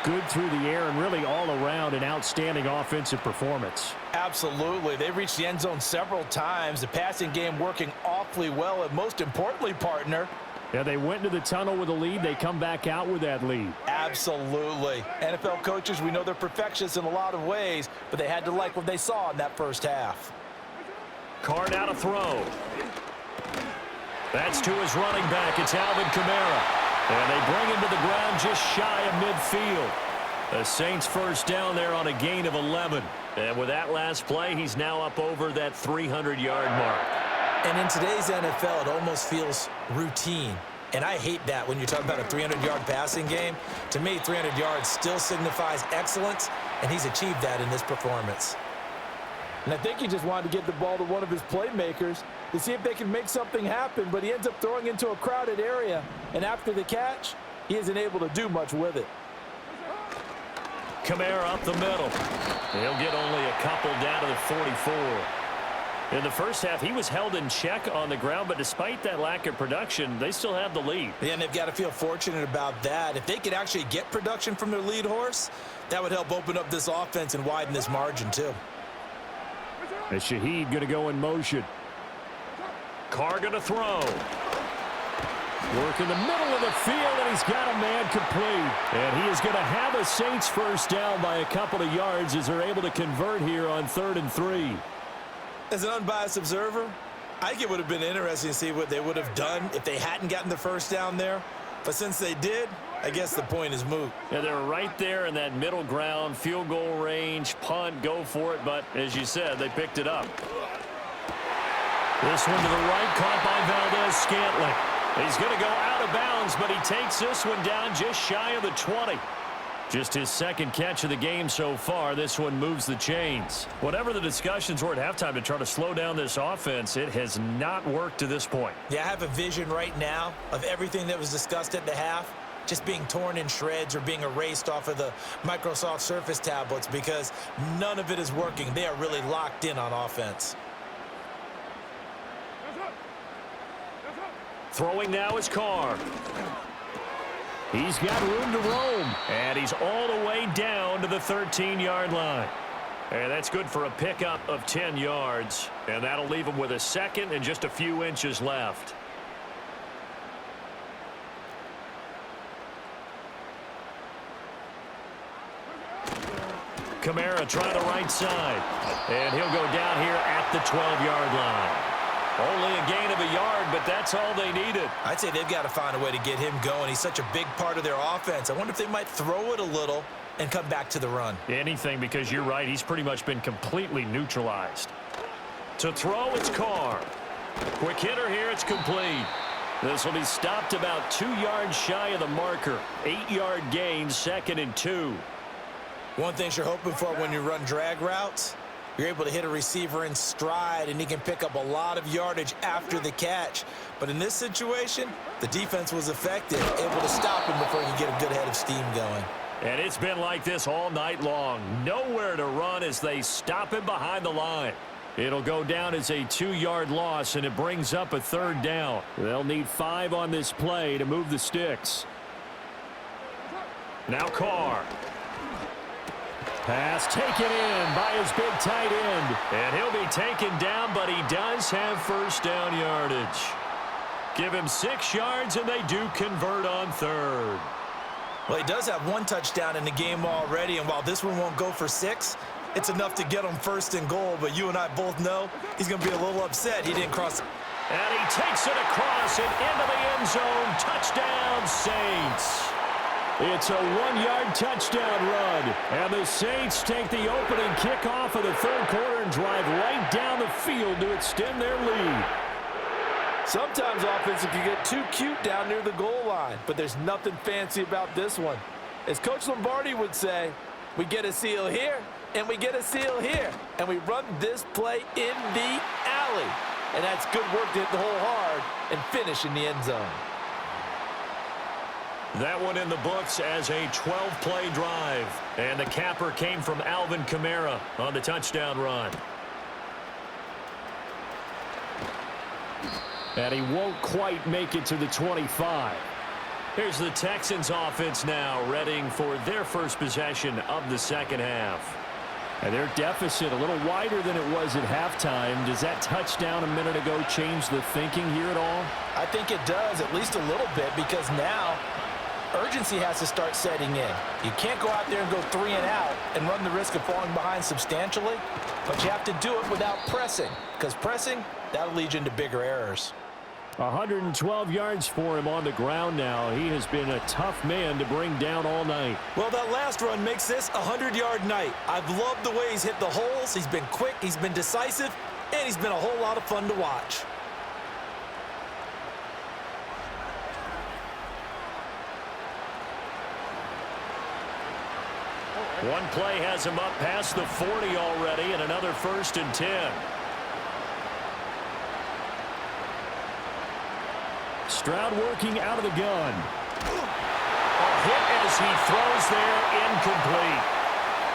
good through the air and really all around an outstanding offensive performance. Absolutely. They reached the end zone several times. The passing game working awfully well, and most importantly, partner, yeah, they went into the tunnel with a lead. They come back out with that lead. Absolutely. NFL coaches, we know they're perfectionists in a lot of ways, but they had to like what they saw in that first half. Carr now to throw. That's to his running back. It's Alvin Kamara. And they bring him to the ground just shy of midfield. The Saints first down there on a gain of 11. And with that last play, he's now up over that 300-yard mark. And in today's NFL, it almost feels routine. And I hate that when you're talking about a 300-yard passing game. To me, 300 yards still signifies excellence, and he's achieved that in this performance. And I think he just wanted to get the ball to one of his playmakers to see if they can make something happen, but he ends up throwing into a crowded area, and after the catch, he isn't able to do much with it. Kamara up the middle. He'll get only a couple down to the 44. In the first half, he was held in check on the ground, but despite that lack of production, they still have the lead. Yeah, and they've got to feel fortunate about that. If they could actually get production from their lead horse, that would help open up this offense and widen this margin too. As Shaheed going to go in motion. Carr going to throw. Work in the middle of the field, and he's got a man complete. And he is going to have a Saints first down by a couple of yards as they're able to convert here on 3rd and 3. As an unbiased observer, I think it would have been interesting to see what they would have done if they hadn't gotten the first down there. But since they did, I guess the point is moot. Yeah, they're right there in that middle ground, field goal range, punt, go for it. But as you said, they picked it up. This one to the right, caught by Valdez-Scantling. He's going to go out of bounds, but he takes this one down just shy of the 20. Just his second catch of the game so far. This one moves the chains. Whatever the discussions were at halftime to try to slow down this offense, it has not worked to this point. Yeah, I have a vision right now of everything that was discussed at the half just being torn in shreds or being erased off of the Microsoft Surface tablets because none of it is working. They are really locked in on offense. Throwing now is Carr. He's got room to roam, and he's all the way down to the 13-yard line. And that's good for a pickup of 10 yards, and that'll leave him with a second and just a few inches left. Kamara trying the right side, and he'll go down here at the 12-yard line. Only a gain of a yard, but that's all they needed. I'd say they've got to find a way to get him going. He's such a big part of their offense. I wonder if they might throw it a little and come back to the run. Anything, because you're right. He's pretty much been completely neutralized. To throw, it's Carr. Quick hitter here. It's complete. This will be stopped about 2 yards shy of the marker. 8-yard gain, 2nd and 2. One thing you're hoping for when you run drag routes, you're able to hit a receiver in stride, and he can pick up a lot of yardage after the catch. But in this situation, the defense was effective, able to stop him before he could get a good head of steam going. And it's been like this all night long. Nowhere to run as they stop him behind the line. It'll go down as a 2-yard loss, and it brings up a 3rd down. They'll need 5 on this play to move the sticks. Now Carr. Pass taken in by his big tight end. And he'll be taken down, but he does have 1st down yardage. Give him 6 yards, and they do convert on 3rd. Well, he does have 1 touchdown in the game already, and while this one won't go for 6, it's enough to get him 1st and goal. But you and I both know he's going to be a little upset he didn't cross it. And he takes it across and into the end zone. Touchdown, Saints. It's a 1-yard touchdown run. And the Saints take the opening kickoff of the 3rd quarter and drive right down the field to extend their lead. Sometimes offenses can get too cute down near the goal line, but there's nothing fancy about this one. As Coach Lombardi would say, we get a seal here, and we get a seal here, and we run this play in the alley. And that's good work to hit the hole hard and finish in the end zone. That one in the books as a 12-play drive. And the capper came from Alvin Kamara on the touchdown run. And he won't quite make it to the 25. Here's the Texans offense now, readying for their first possession of the 2nd half. And their deficit a little wider than it was at halftime. Does that touchdown a minute ago change the thinking here at all? I think it does, at least a little bit, because now urgency has to start setting in. You can't go out there and go 3 and out and run the risk of falling behind substantially, but you have to do it without pressing, because pressing, that'll lead you into bigger errors. 112 yards for him on the ground now. He has been a tough man to bring down all night. Well, that last run makes this a 100-yard night. I've loved the way he's hit the holes. He's been quick, he's been decisive, and he's been a whole lot of fun to watch. One play has him up past the 40 already, and another 1st and 10. Stroud working out of the gun. A hit as he throws there, incomplete.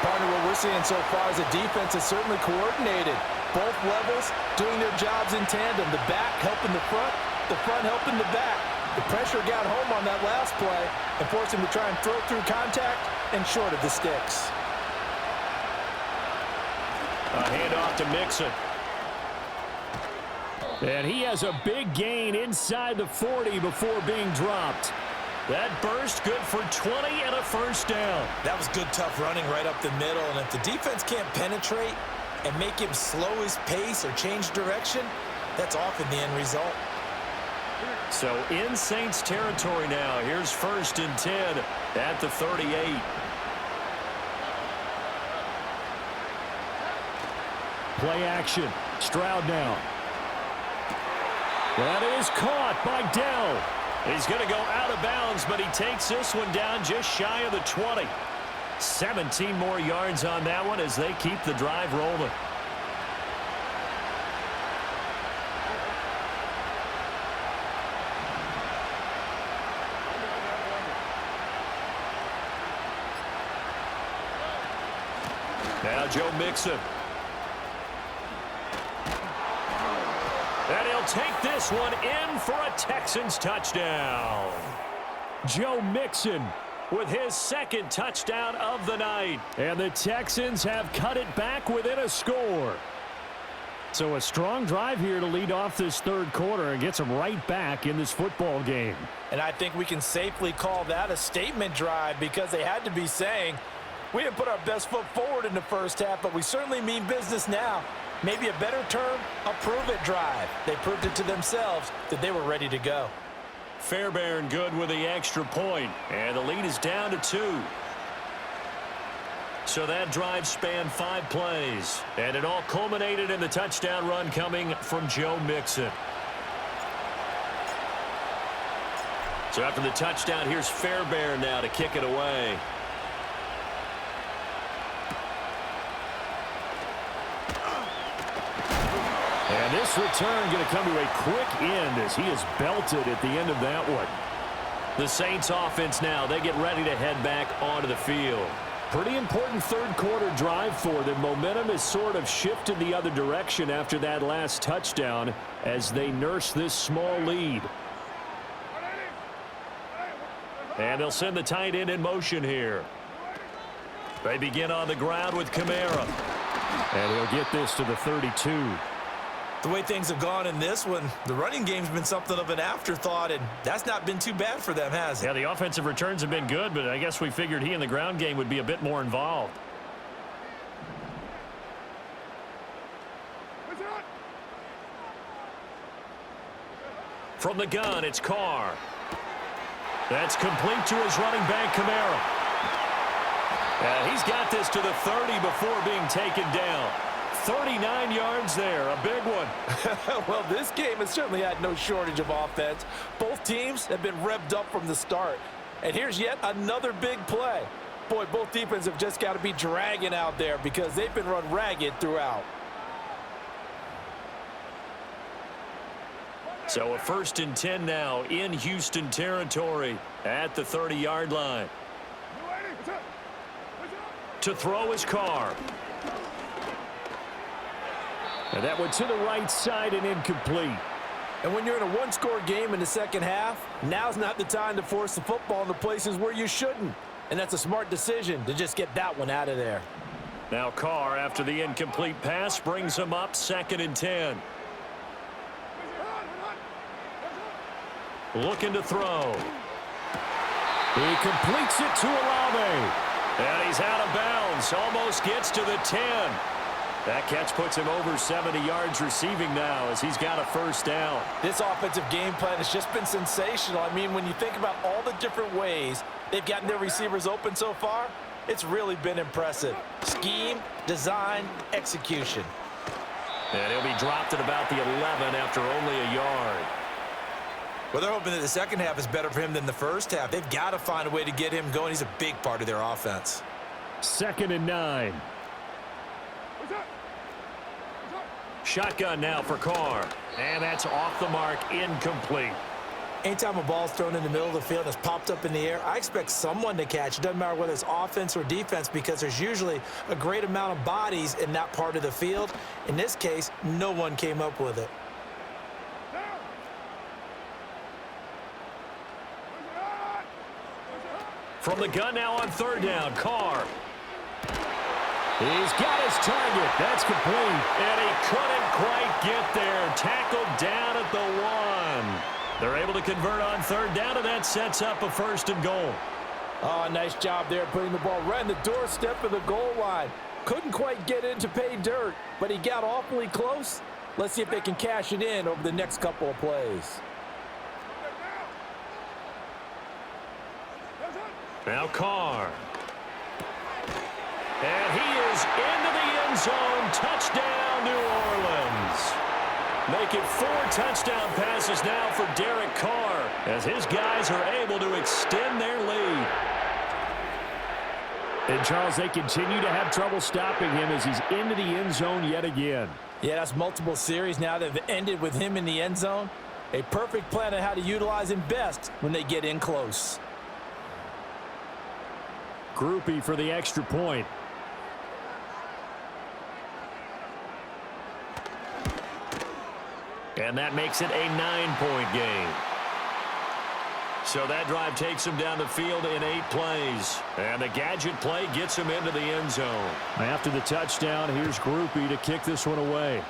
Partner, what we're seeing so far is the defense is certainly coordinated. Both levels doing their jobs in tandem. The back helping the front helping the back. The pressure got home on that last play and forced him to try and throw through contact and short of the sticks. A handoff to Mixon. And he has a big gain inside the 40 before being dropped. That burst good for 20 and a 1st down. That was good, tough running right up the middle. And if the defense can't penetrate and make him slow his pace or change direction, that's often the end result. So in Saints territory now. Here's 1st and 10 at the 38. Play action. Stroud now. That is caught by Dell. He's going to go out of bounds, but he takes this one down just shy of the 20. 17 more yards on that one as they keep the drive rolling. Now Joe Mixon. And he'll take this one in for a Texans touchdown. Joe Mixon with his 2nd touchdown of the night. And the Texans have cut it back within a score. So a strong drive here to lead off this 3rd quarter and gets them right back in this football game. And I think we can safely call that a statement drive because they had to be saying, we didn't put our best foot forward in the 1st half, but we certainly mean business now. Maybe a better term, a prove-it drive. They proved it to themselves that they were ready to go. Fairbairn good with the extra point, and the lead is down to 2. So that drive spanned 5 plays, and it all culminated in the touchdown run coming from Joe Mixon. So after the touchdown, here's Fairbairn now to kick it away. And this return going to come to a quick end as he is belted at the end of that one. The Saints offense now, they get ready to head back onto the field. Pretty important third quarter drive for them. Momentum has sort of shifted the other direction after that last touchdown as they nurse this small lead. And they'll send the tight end in motion here. They begin on the ground with Kamara. And he'll get this to the 32. The way things have gone in this one, the running game's been something of an afterthought, and that's not been too bad for them, has it? Yeah, the offensive returns have been good, but I guess we figured he in the ground game would be a bit more involved. From the gun, it's Carr. That's complete to his running back, Kamara. He's got this to the 30 before being taken down. 39 yards there, a big one. Well, this game has certainly had no shortage of offense. Both teams have been revved up from the start. And here's yet another big play. Boy, both defenses have just got to be dragging out there because they've been run ragged throughout. So a 1st and 10 now in Houston territory at the 30-yard line. To throw his Carr. And that went to the right side and incomplete. And when you're in a one-score game in the second half, now's not the time to force the football in the places where you shouldn't. And that's a smart decision to just get that one out of there. Now Carr, after the incomplete pass, brings him up 2nd and 10. Looking to throw. He completes it to Olave. And he's out of bounds. Almost gets to the 10. That catch puts him over 70 yards receiving now as he's got a 1st down. This offensive game plan has just been sensational. I mean, when you think about all the different ways they've gotten their receivers open so far, it's really been impressive. Scheme, design, execution. And he'll be dropped at about the 11 after only a yard. Well, they're hoping that the second half is better for him than the first half. They've got to find a way to get him going. He's a big part of their offense. 2nd and 9. Shotgun now for Carr. And that's off the mark, incomplete. Anytime a ball's thrown in the middle of the field and it's popped up in the air, I expect someone to catch. It doesn't matter whether it's offense or defense because there's usually a great amount of bodies in that part of the field. In this case, no one came up with it. From the gun now on 3rd down, Carr. He's got his target. That's complete. And he couldn't quite get there. Tackled down at the 1. They're able to convert on 3rd down, and that sets up a 1st and goal. Oh, nice job there putting the ball right in the doorstep of the goal line. Couldn't quite get in to pay dirt, but he got awfully close. Let's see if they can cash it in over the next couple of plays. Now Carr. And he is into the end zone. Touchdown, New Orleans. Make it 4 touchdown passes now for Derek Carr as his guys are able to extend their lead. And, Charles, they continue to have trouble stopping him as he's into the end zone yet again. Yeah, that's multiple series now that have ended with him in the end zone. A perfect plan on how to utilize him best when they get in close. Groupie for the extra point. And that makes it a 9-point game. So that drive takes him down the field in 8 plays. And the gadget play gets him into the end zone. After the touchdown, here's Groupie to kick this one away.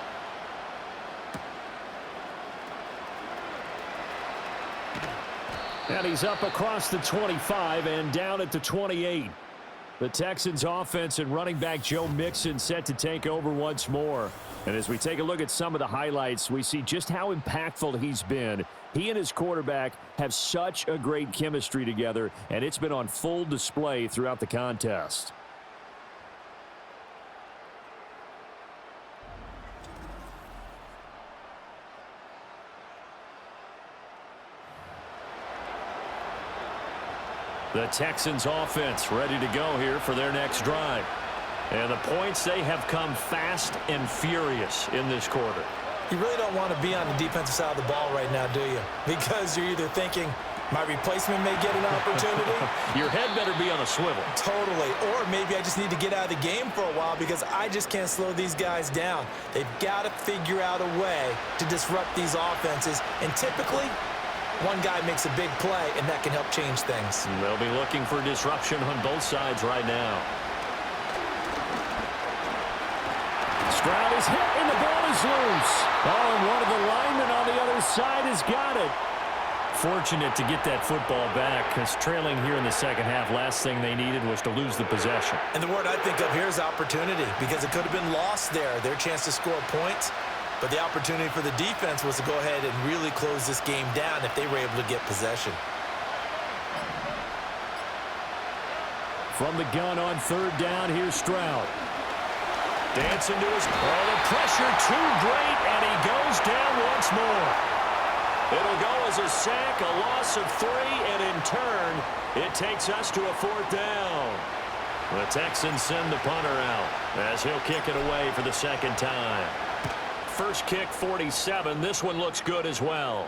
And he's up across the 25 and down at the 28. The Texans offense and running back Joe Mixon set to take over once more. And as we take a look at some of the highlights, we see just how impactful he's been. He and his quarterback have such a great chemistry together, and it's been on full display throughout the contest. The Texans offense ready to go here for their next drive. And the points, they have come fast and furious in this quarter. You really don't want to be on the defensive side of the ball right now, do you? Because you're either thinking, my replacement may get an opportunity. Your head better be on a swivel. Totally. Or maybe I just need to get out of the game for a while because I just can't slow these guys down. They've got to figure out a way to disrupt these offenses. And typically, one guy makes a big play, and that can help change things. They'll be looking for disruption on both sides right now. Stroud is hit, and the ball is loose. Oh, and one of the linemen on the other side has got it. Fortunate to get that football back, because trailing here in the second half, last thing they needed was to lose the possession. And the word I think of here is opportunity, because it could have been lost there, their chance to score points. But the opportunity for the defense was to go ahead and really close this game down if they were able to get possession. From the gun on third down, here's Stroud. Dancing to his ball. The pressure too great, and he goes down once more. It'll go as a sack, a loss of 3, and in turn, it takes us to a fourth down. The Texans send the punter out as he'll kick it away for the second time. First kick, 47. This one looks good as well.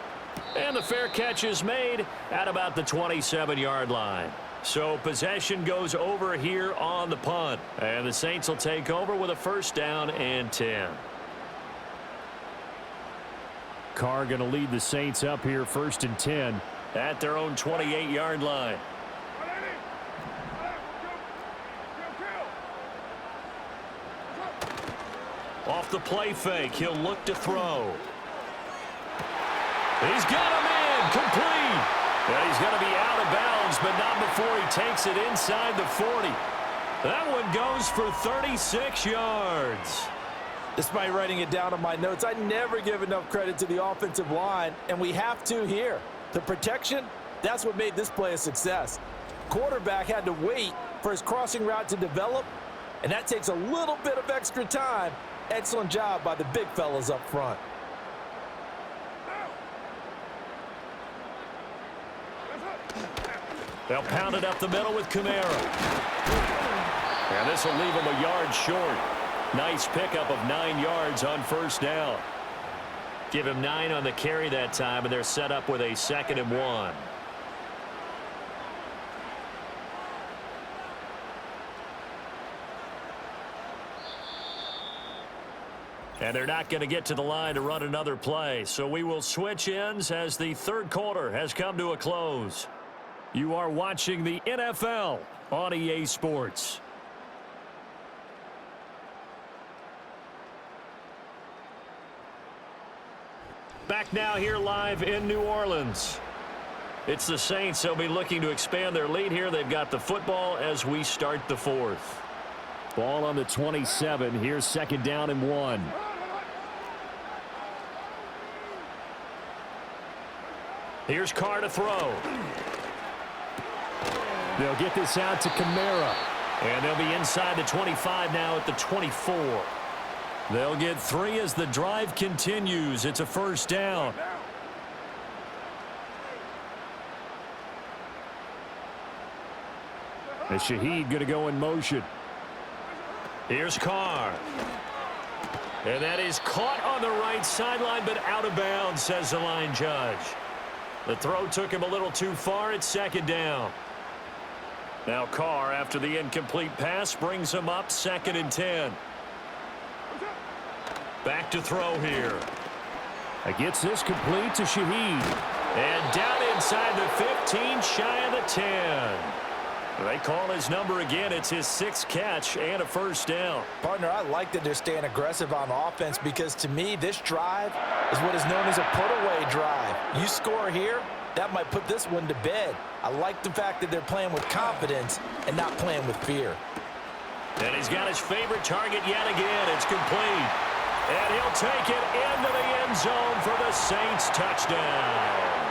And the fair catch is made at about the 27-yard line. So possession goes over here on the punt. And the Saints will take over with a first down and 10. Carr going to lead the Saints up here first and 10 at their own 28-yard line. Off the play fake, he'll look to throw. He's got him in, complete. And he's going to be out of bounds, but not before he takes it inside the 40. That one goes for 36 yards. Despite writing it down on my notes, I never give enough credit to the offensive line, and we have to here. The protection, that's what made this play a success. Quarterback had to wait for his crossing route to develop, and that takes a little bit of extra time. Excellent job by the big fellas up front. They'll pound it up the middle with Kamara. And this will leave him a yard short. Nice pickup of 9 yards on first down. Give him 9 on the carry that time, and they're set up with a 2nd and 1. And they're not going to get to the line to run another play. So we will switch ends as the third quarter has come to a close. You are watching the NFL on EA Sports. Back now here live in New Orleans. It's the Saints. They'll be looking to expand their lead here. They've got the football as we start the fourth. Ball on the 27. Here's 2nd down and 1. Here's Carr to throw. They'll get this out to Kamara. And they'll be inside the 25 now at the 24. They'll get 3 as the drive continues. It's a first down. And Shaheed going to go in motion. Here's Carr. And that is caught on the right sideline, but out of bounds, says the line judge. The throw took him a little too far. It's 2nd down. Now Carr, after the incomplete pass, brings him up 2nd and 10. Back to throw here. Gets this complete to Shaheed. And down inside the 15, shy of the 10. They call his number again. It's his 6th catch and a first down. Partner, I like that they're staying aggressive on offense because to me, this drive is what is known as a put-away drive. You score here, that might put this one to bed. I like the fact that they're playing with confidence and not playing with fear. And he's got his favorite target yet again. It's complete. And he'll take it into the end zone for the Saints touchdown.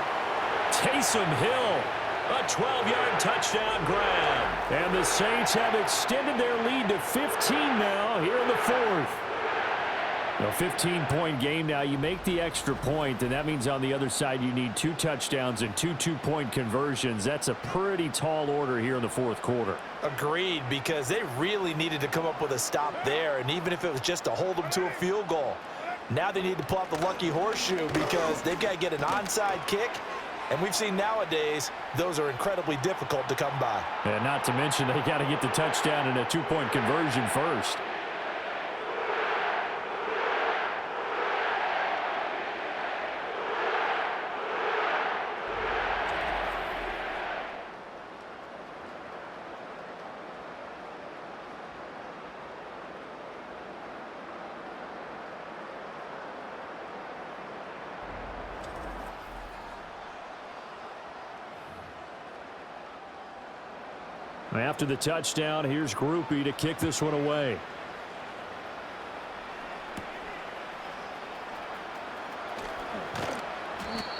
Taysom Hill, a 12-yard touchdown grab. And the Saints have extended their lead to 15 now here in the fourth. A 15-point game now. You make the extra point, and that means on the other side you need 2 touchdowns and 2 two-point conversions. That's a pretty tall order here in the fourth quarter. Agreed, because they really needed to come up with a stop there, and even if it was just to hold them to a field goal. Now they need to pull out the lucky horseshoe because they've got to get an onside kick, and we've seen nowadays those are incredibly difficult to come by. And not to mention they got to get the touchdown and a 2-point conversion first. After the touchdown, here's Groupie to kick this one away.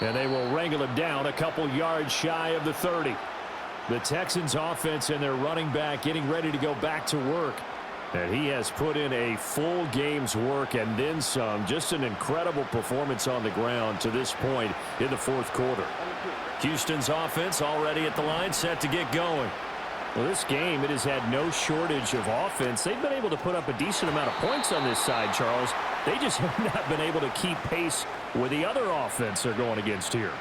And they will wrangle him down a couple yards shy of the 30. The Texans offense and their running back getting ready to go back to work. And he has put in a full game's work and then some. Just an incredible performance on the ground to this point in the fourth quarter. Houston's offense already at the line, set to get going. Well, this game, it has had no shortage of offense. They've been able to put up a decent amount of points on this side, Charles. They just have not been able to keep pace with the other offense they're going against here.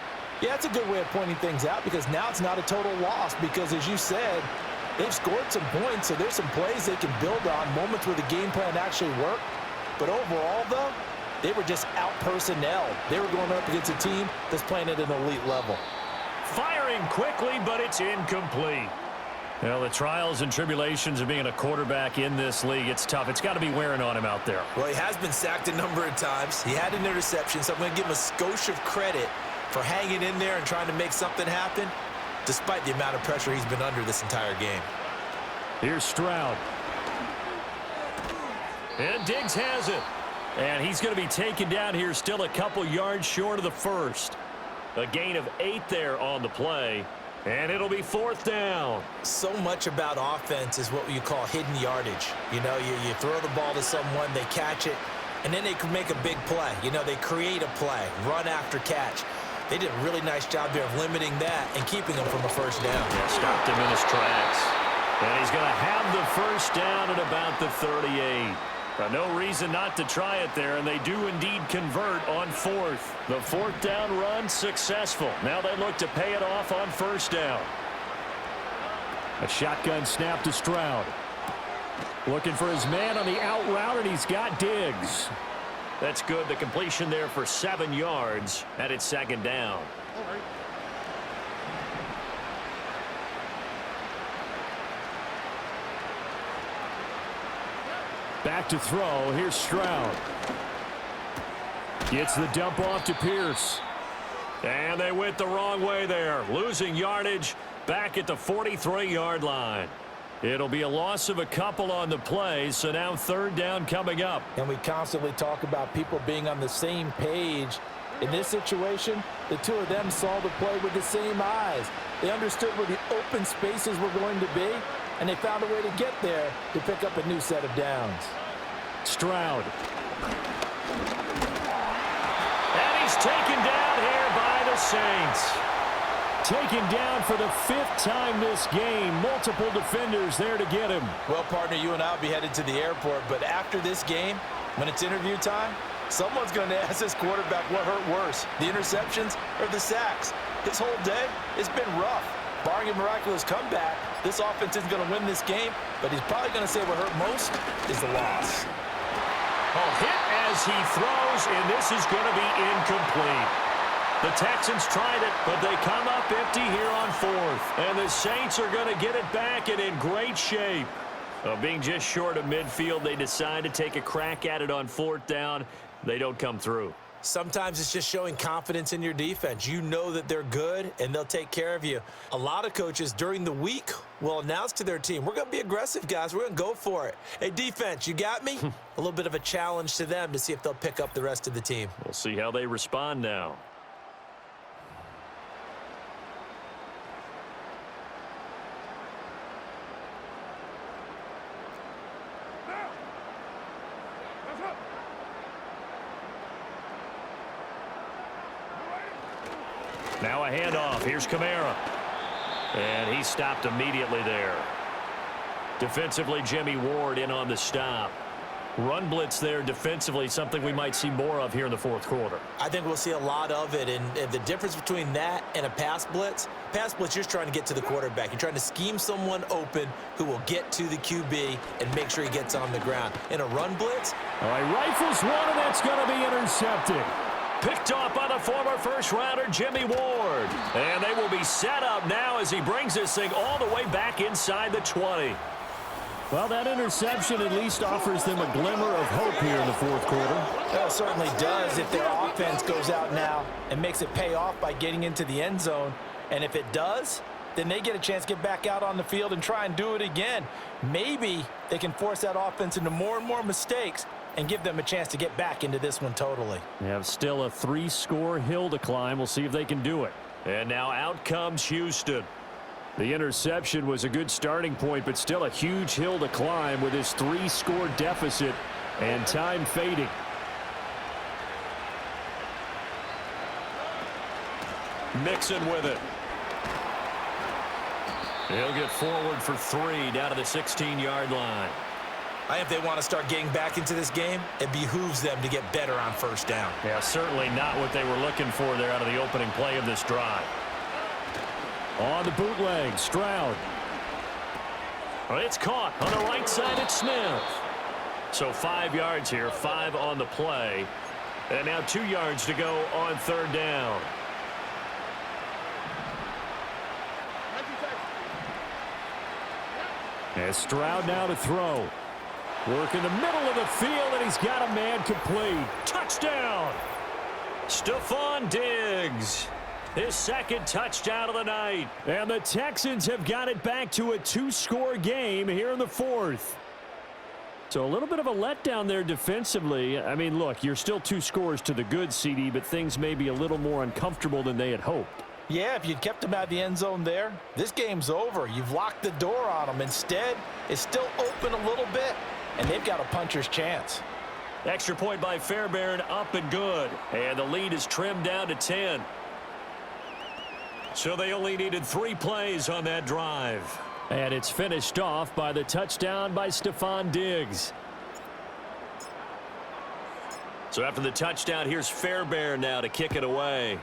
Yeah, that's a good way of pointing things out because now it's not a total loss because, as you said, they've scored some points, so there's some plays they can build on, moments where the game plan actually worked. But overall, though, they were just out-personnel. They were going up against a team that's playing at an elite level. Firing quickly, but it's incomplete. Well, the trials and tribulations of being a quarterback in this league, it's tough. It's got to be wearing on him out there. Well, he has been sacked a number of times. He had an interception, so I'm going to give him a skosh of credit for hanging in there and trying to make something happen, despite the amount of pressure he's been under this entire game. Here's Stroud. And Diggs has it. And he's going to be taken down here still a couple yards short of the first. A gain of 8 there on the play. And it'll be fourth down. So much about offense is what you call hidden yardage. You know, you throw the ball to someone, they catch it, and then they can make a big play. You know, they create a play, run after catch. They did a really nice job there of limiting that and keeping him from a first down. Yeah, stopped him in his tracks. And he's going to have the first down at about the 38. But no reason not to try it there, and they do indeed convert on fourth. The fourth down run successful. Now they look to pay it off on first down. A shotgun snap to Stroud. Looking for his man on the out route, and he's got Diggs. That's good. The completion there for 7 yards, and it's second down. Back to throw. Here's Stroud. Gets the dump off to Pierce. And they went the wrong way there. Losing yardage back at the 43-yard line. It'll be a loss of a couple on the play, so now third down coming up. And we constantly talk about people being on the same page. In this situation, the two of them saw the play with the same eyes. They understood where the open spaces were going to be, and they found a way to get there to pick up a new set of downs. Stroud. And he's taken down here by the Saints. Taken down for the 5th time this game. Multiple defenders there to get him. Well, partner, you and I will be headed to the airport, but after this game, when it's interview time, someone's going to ask this quarterback what hurt worse, the interceptions or the sacks. His whole day, it's been rough. Barring a miraculous comeback, this offense isn't going to win this game, but he's probably going to say what hurt most is the loss. Hit as he throws, and this is going to be incomplete. The Texans tried it, but they come up empty here on fourth. And the Saints are going to get it back and in great shape. Being just short of midfield, they decide to take a crack at it on fourth down. They don't come through. Sometimes it's just showing confidence in your defense. You know that they're good, and they'll take care of you. A lot of coaches during the week will announce to their team, we're going to be aggressive, guys. We're going to go for it. Hey, defense, you got me? A little bit of a challenge to them to see if they'll pick up the rest of the team. We'll see how they respond now. Now a handoff. Here's Kamara. And he stopped immediately there. Defensively, Jimmy Ward in on the stop. Run blitz there defensively, something we might see more of here in the fourth quarter. I think we'll see a lot of it, and the difference between that and a pass blitz, you're just trying to get to the quarterback. You're trying to scheme someone open who will get to the QB and make sure he gets on the ground. In a run blitz, all right, rifles one, and that's going to be intercepted. Picked off by the former first-rounder Jimmy Ward. And they will be set up now as he brings this thing all the way back inside the 20. Well, that interception at least offers them a glimmer of hope here in the fourth quarter. Well, it certainly does if their offense goes out now and makes it pay off by getting into the end zone. And if it does, then they get a chance to get back out on the field and try and do it again. Maybe they can force that offense into more and more mistakes and give them a chance to get back into this one totally. They have still a 3-score hill to climb. We'll see if they can do it. And now out comes Houston. The interception was a good starting point, but still a huge hill to climb with his 3-score deficit and time fading. Mixon with it. He'll get forward for 3 down to the 16-yard line. I think if they want to start getting back into this game, it behooves them to get better on first down. Yeah, certainly not what they were looking for there out of the opening play of this drive. On the bootleg, Stroud. Well, it's caught on the right side at Smith. So 5 yards here, 5 on the play. And now 2 yards to go on third down. And Stroud now to throw. Work in the middle of the field, and he's got a man complete. Touchdown! Stephon Diggs. His second touchdown of the night. And the Texans have got it back to a 2-score game here in the fourth. So a little bit of a letdown there defensively. I mean, look, you're still 2 scores to the good, CD, but things may be a little more uncomfortable than they had hoped. Yeah, if you'd kept him out of the end zone there, this game's over. You've locked the door on him. Instead, it's still open a little bit, and they've got a puncher's chance. Extra point by Fairbairn, up and good. And the lead is trimmed down to 10. So they only needed 3 plays on that drive. And it's finished off by the touchdown by Stephon Diggs. So after the touchdown, here's Fairbairn now to kick it away.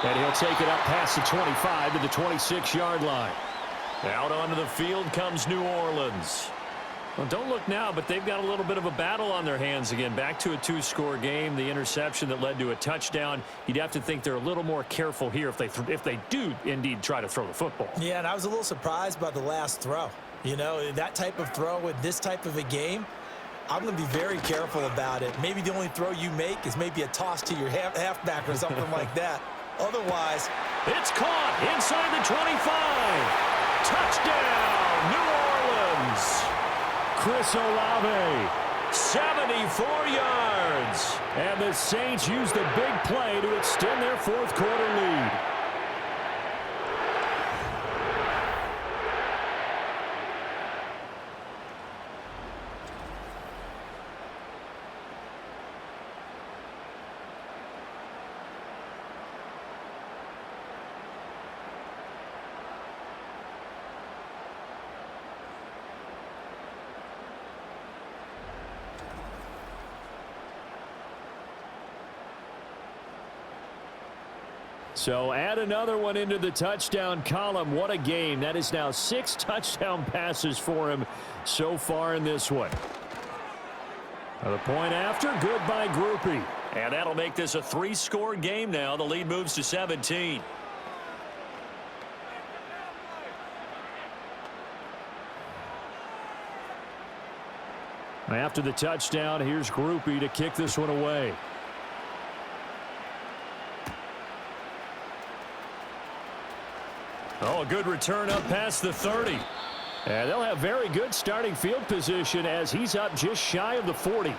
And he'll take it up past the 25 to the 26-yard line. Out onto the field comes New Orleans. Well, don't look now, but they've got a little bit of a battle on their hands again. Back to a 2-score game. The interception that led to a touchdown. You'd have to think they're a little more careful here if they do indeed try to throw the football. Yeah, and I was a little surprised by the last throw. You know, that type of throw in this type of a game, I'm going to be very careful about it. Maybe the only throw you make is maybe a toss to your halfback or something like that. Otherwise, it's caught inside the 25. Touchdown, New Orleans. Chris Olave, 74 yards. And the Saints use the big play to extend their fourth quarter lead. So add another one into the touchdown column. What a game. That is now 6 touchdown passes for him so far in this one. The point after, good by Groupie. And that'll make this a 3-score game now. The lead moves to 17. After the touchdown, here's Groupie to kick this one away. Oh, a good return up past the 30. And they'll have very good starting field position as he's up just shy of the 40.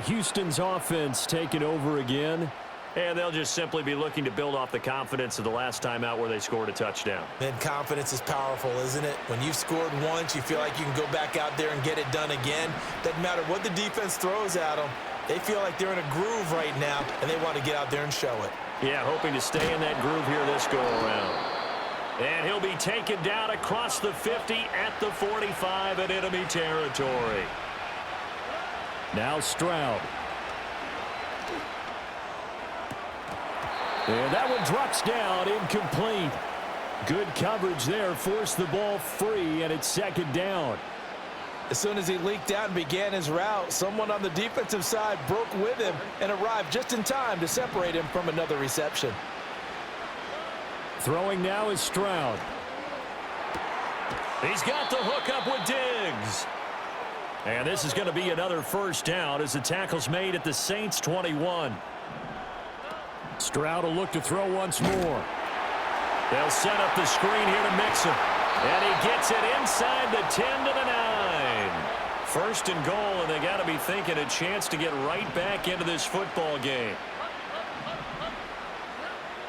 Houston's offense taking over again. And they'll just simply be looking to build off the confidence of the last time out where they scored a touchdown. And confidence is powerful, isn't it? When you've scored once, you feel like you can go back out there and get it done again. Doesn't matter what the defense throws at them. They feel like they're in a groove right now, and they want to get out there and show it. Yeah, hoping to stay in that groove here this go-around. And he'll be taken down across the 50 at the 45 in enemy territory. Now Stroud. And that one drops down, incomplete. Good coverage there, forced the ball free, and it's second down. As soon as he leaked out and began his route, someone on the defensive side broke with him and arrived just in time to separate him from another reception. Throwing now is Stroud. He's got the hook up with Diggs. And this is going to be another first down as the tackle's made at the Saints 21. Stroud will look to throw once more. They'll set up the screen here to Mixon. And he gets it inside the 10 to the 9. First and goal, and they got to be thinking a chance to get right back into this football game.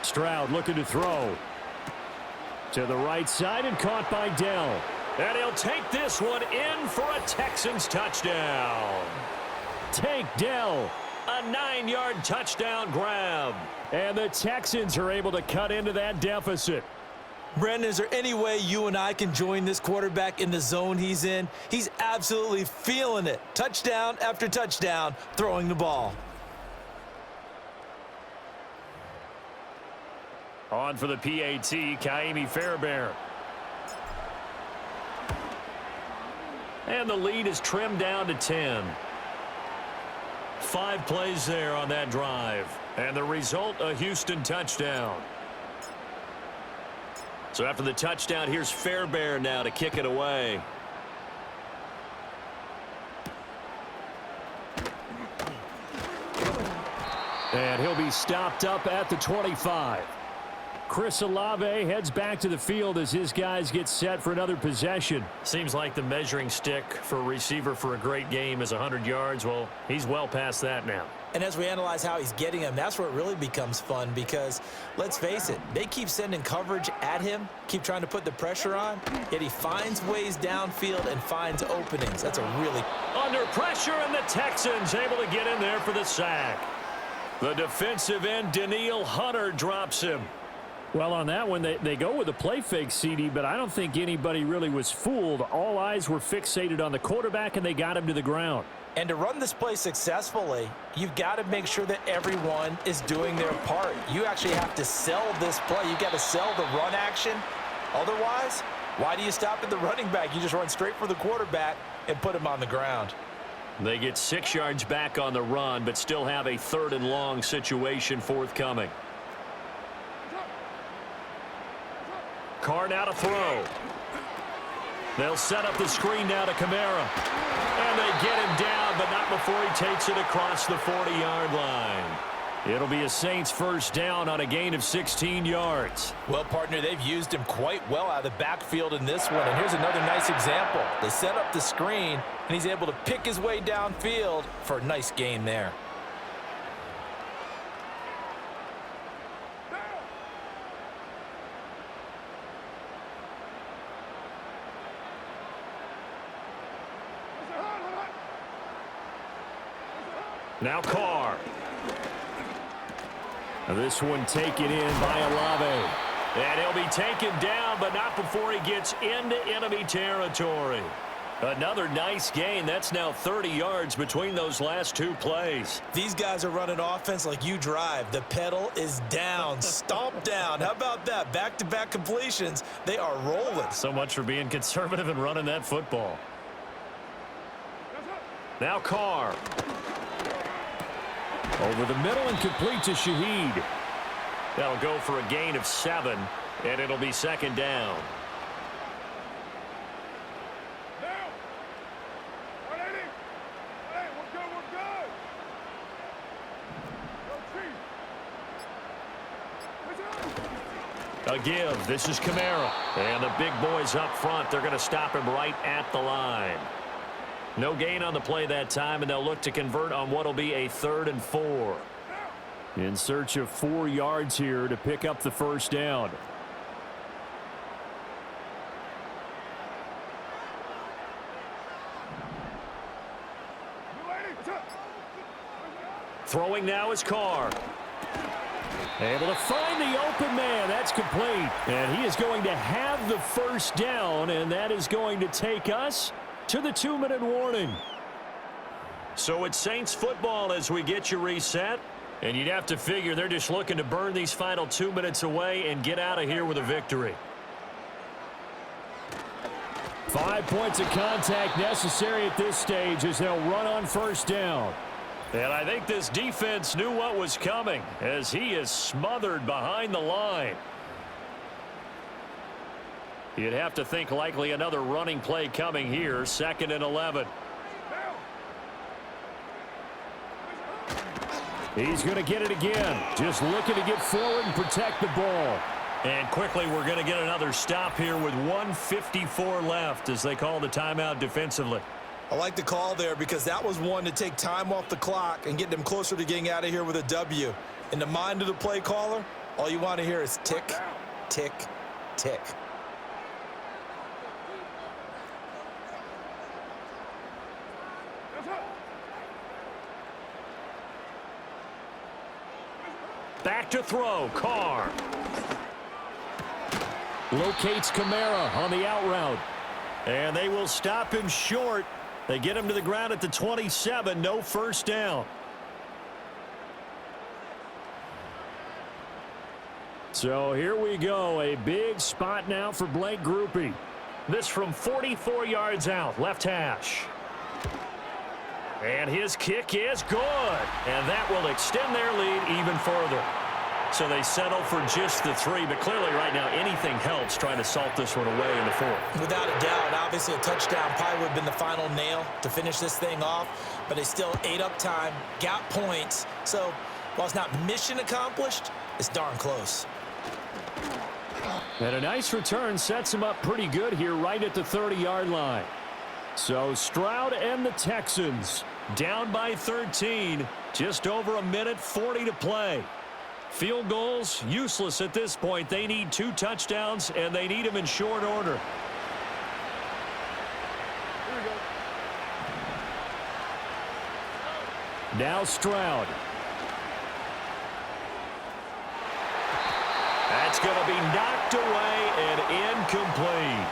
Stroud looking to throw. To the right side and caught by Dell. And he'll take this one in for a Texans touchdown. Tank Dell. A 9-yard touchdown grab. And the Texans are able to cut into that deficit. Brendan, is there any way you and I can join this quarterback in the zone he's in? He's absolutely feeling it. Touchdown after touchdown, throwing the ball. On for the PAT, Kaimi Fairbairn. And the lead is trimmed down to 10. 5 plays there on that drive. And the result, a Houston touchdown. So after the touchdown, here's Fairbairn now to kick it away. And he'll be stopped up at the 25. Chris Olave heads back to the field as his guys get set for another possession. Seems like the measuring stick for a receiver for a great game is 100 yards. Well, he's well past that now. And as we analyze how he's getting them, that's where it really becomes fun because, let's face it, they keep sending coverage at him, keep trying to put the pressure on, yet he finds ways downfield and finds openings. That's a really... Under pressure, and the Texans able to get in there for the sack. The defensive end, Danielle Hunter, drops him. Well, on that one, they go with a play fake, CD, but I don't think anybody really was fooled. All eyes were fixated on the quarterback, and they got him to the ground. And to run this play successfully, you've got to make sure that everyone is doing their part. You actually have to sell this play. You've got to sell the run action. Otherwise, why do you stop at the running back? You just run straight for the quarterback and put him on the ground. They get 6 yards back on the run, but still have a 3rd and long situation forthcoming. Carr now to throw. They'll set up the screen now to Kamara. And they get him down, but not before he takes it across the 40-yard line. It'll be a Saints first down on a gain of 16 yards. Well, partner, they've used him quite well out of the backfield in this one. And here's another nice example. They set up the screen, and he's able to pick his way downfield for a nice gain there. Now Carr. This one taken in by Olave. And he'll be taken down, but not before he gets into enemy territory. Another nice gain. That's now 30 yards between those last 2 plays. These guys are running offense like you drive. The pedal is down, stomp down. How about that? Back-to-back completions. They are rolling. So much for being conservative and running that football. Now Carr. Over the middle and complete to Shaheed. That'll go for a gain of 7, and it'll be second down. A give. This is Kamara. And the big boys up front, they're going to stop him right at the line. No gain on the play that time, and they'll look to convert on what will be a 3rd and 4. In search of 4 yards here to pick up the first down. Throwing now is Carr. Able to find the open man. That's complete. And he is going to have the first down, and that is going to take us to the 2-minute warning. So it's Saints football as we get you reset. And you'd have to figure they're just looking to burn these final 2 minutes away and get out of here with a victory. 5 points of contact necessary at this stage as they'll run on first down. And I think this defense knew what was coming as he is smothered behind the line. You'd have to think likely another running play coming here, 2nd and 11. He's going to get it again. Just looking to get forward and protect the ball. And quickly we're going to get another stop here with 1:54 left as they call the timeout defensively. I like the call there because that was one to take time off the clock and get them closer to getting out of here with a W. In the mind of the play caller, all you want to hear is tick, tick, tick. Back to throw, Carr. Locates Kamara on the out route. And they will stop him short. They get him to the ground at the 27, no first down. So here we go, a big spot now for Blake Grupe. This from 44 yards out, left hash. And his kick is good. And that will extend their lead even further. So they settle for just the 3, but clearly right now anything helps trying to salt this one away in the 4th. Without a doubt, obviously a touchdown probably would have been the final nail to finish this thing off, but they still ate up time, got points. So while it's not mission accomplished, it's darn close. And a nice return sets him up pretty good here right at the 30-yard line. So Stroud and the Texans down by 13, just over 1:40 to play. Field goals, useless at this point. They need 2 touchdowns, and they need them in short order. Now Stroud. That's going to be knocked away and incomplete.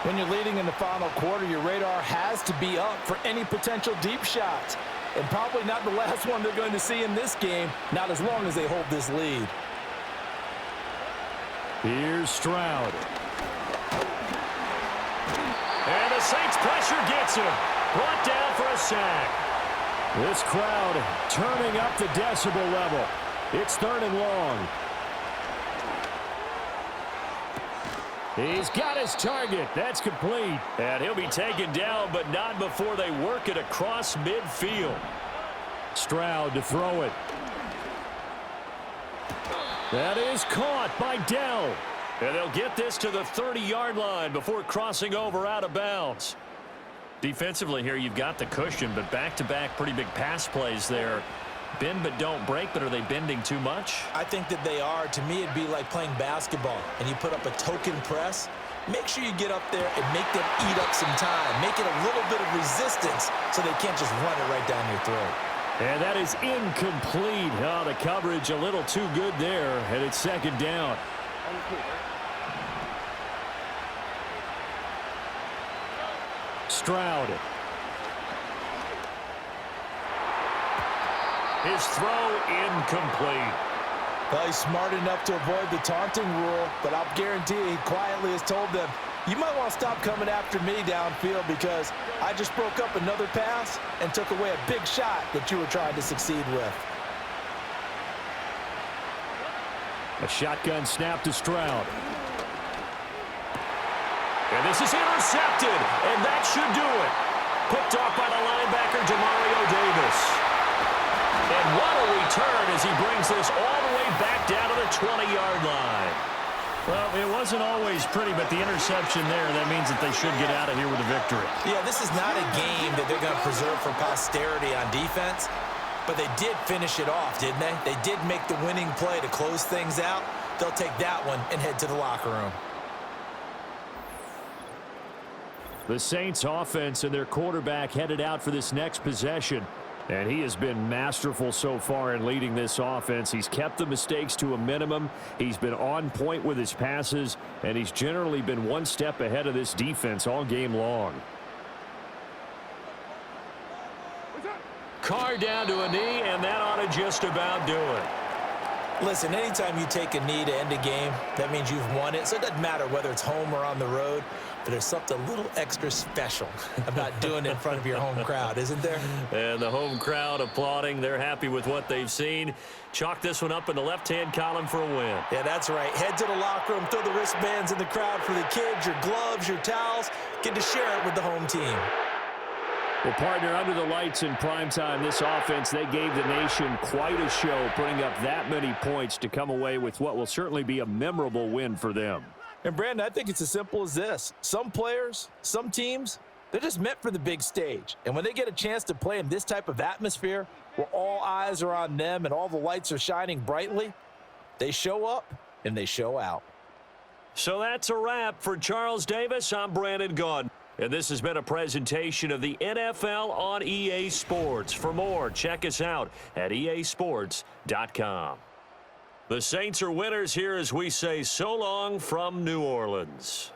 When you're leading in the final quarter, your radar has to be up for any potential deep shots. And probably not the last one they're going to see in this game, not as long as they hold this lead. Here's Stroud. And the Saints pressure gets him. Brought down for a sack. This crowd turning up the decibel level. It's 3rd and long. He's got his target. That's complete. And he'll be taken down, but not before they work it across midfield. Stroud to throw it. That is caught by Dell. And they'll get this to the 30-yard line before crossing over out of bounds. Defensively here, you've got the cushion, but back-to-back pretty big pass plays there. Bend but don't break, but are they bending too much? I think that they are. To me, it'd be like playing basketball, and you put up a token press. Make sure you get up there and make them eat up some time. Make it a little bit of resistance so they can't just run it right down your throat. And that is incomplete. Oh, the coverage a little too good there, and it's 2nd down. Stroud. His throw incomplete. Well, he's smart enough to avoid the taunting rule, but I'll guarantee he quietly has told them, you might want to stop coming after me downfield because I just broke up another pass and took away a big shot that you were trying to succeed with. A shotgun snap to Stroud. And this is intercepted, and that should do it. Picked off by the linebacker, Demario Davis. And what a return as he brings this all the way back down to the 20-yard line. Well, it wasn't always pretty, but the interception there, that means that they should get out of here with a victory. Yeah, this is not a game that they're going to preserve for posterity on defense, but they did finish it off, didn't they? They did make the winning play to close things out. They'll take that one and head to the locker room. The Saints offense and their quarterback headed out for this next possession. And he has been masterful so far in leading this offense. He's kept the mistakes to a minimum. He's been on point with his passes, and he's generally been one step ahead of this defense all game long. Carr down to a knee, and that ought to just about do it. Listen, anytime you take a knee to end a game, that means you've won it. So it doesn't matter whether it's home or on the road, but there's something a little extra special about doing it in front of your home crowd, isn't there? And the home crowd applauding. They're happy with what they've seen. Chalk this one up in the left-hand column for a win. Yeah, that's right. Head to the locker room, throw the wristbands in the crowd for the kids, your gloves, your towels. Get to share it with the home team. Well, partner, under the lights in primetime, this offense, they gave the nation quite a show, putting up that many points to come away with what will certainly be a memorable win for them. And, Brandon, I think it's as simple as this. Some players, some teams, they're just meant for the big stage. And when they get a chance to play in this type of atmosphere where all eyes are on them and all the lights are shining brightly, they show up and they show out. So that's a wrap. For Charles Davis, I'm Brandon Gaudin. And this has been a presentation of the NFL on EA Sports. For more, check us out at easports.com. The Saints are winners here as we say so long from New Orleans.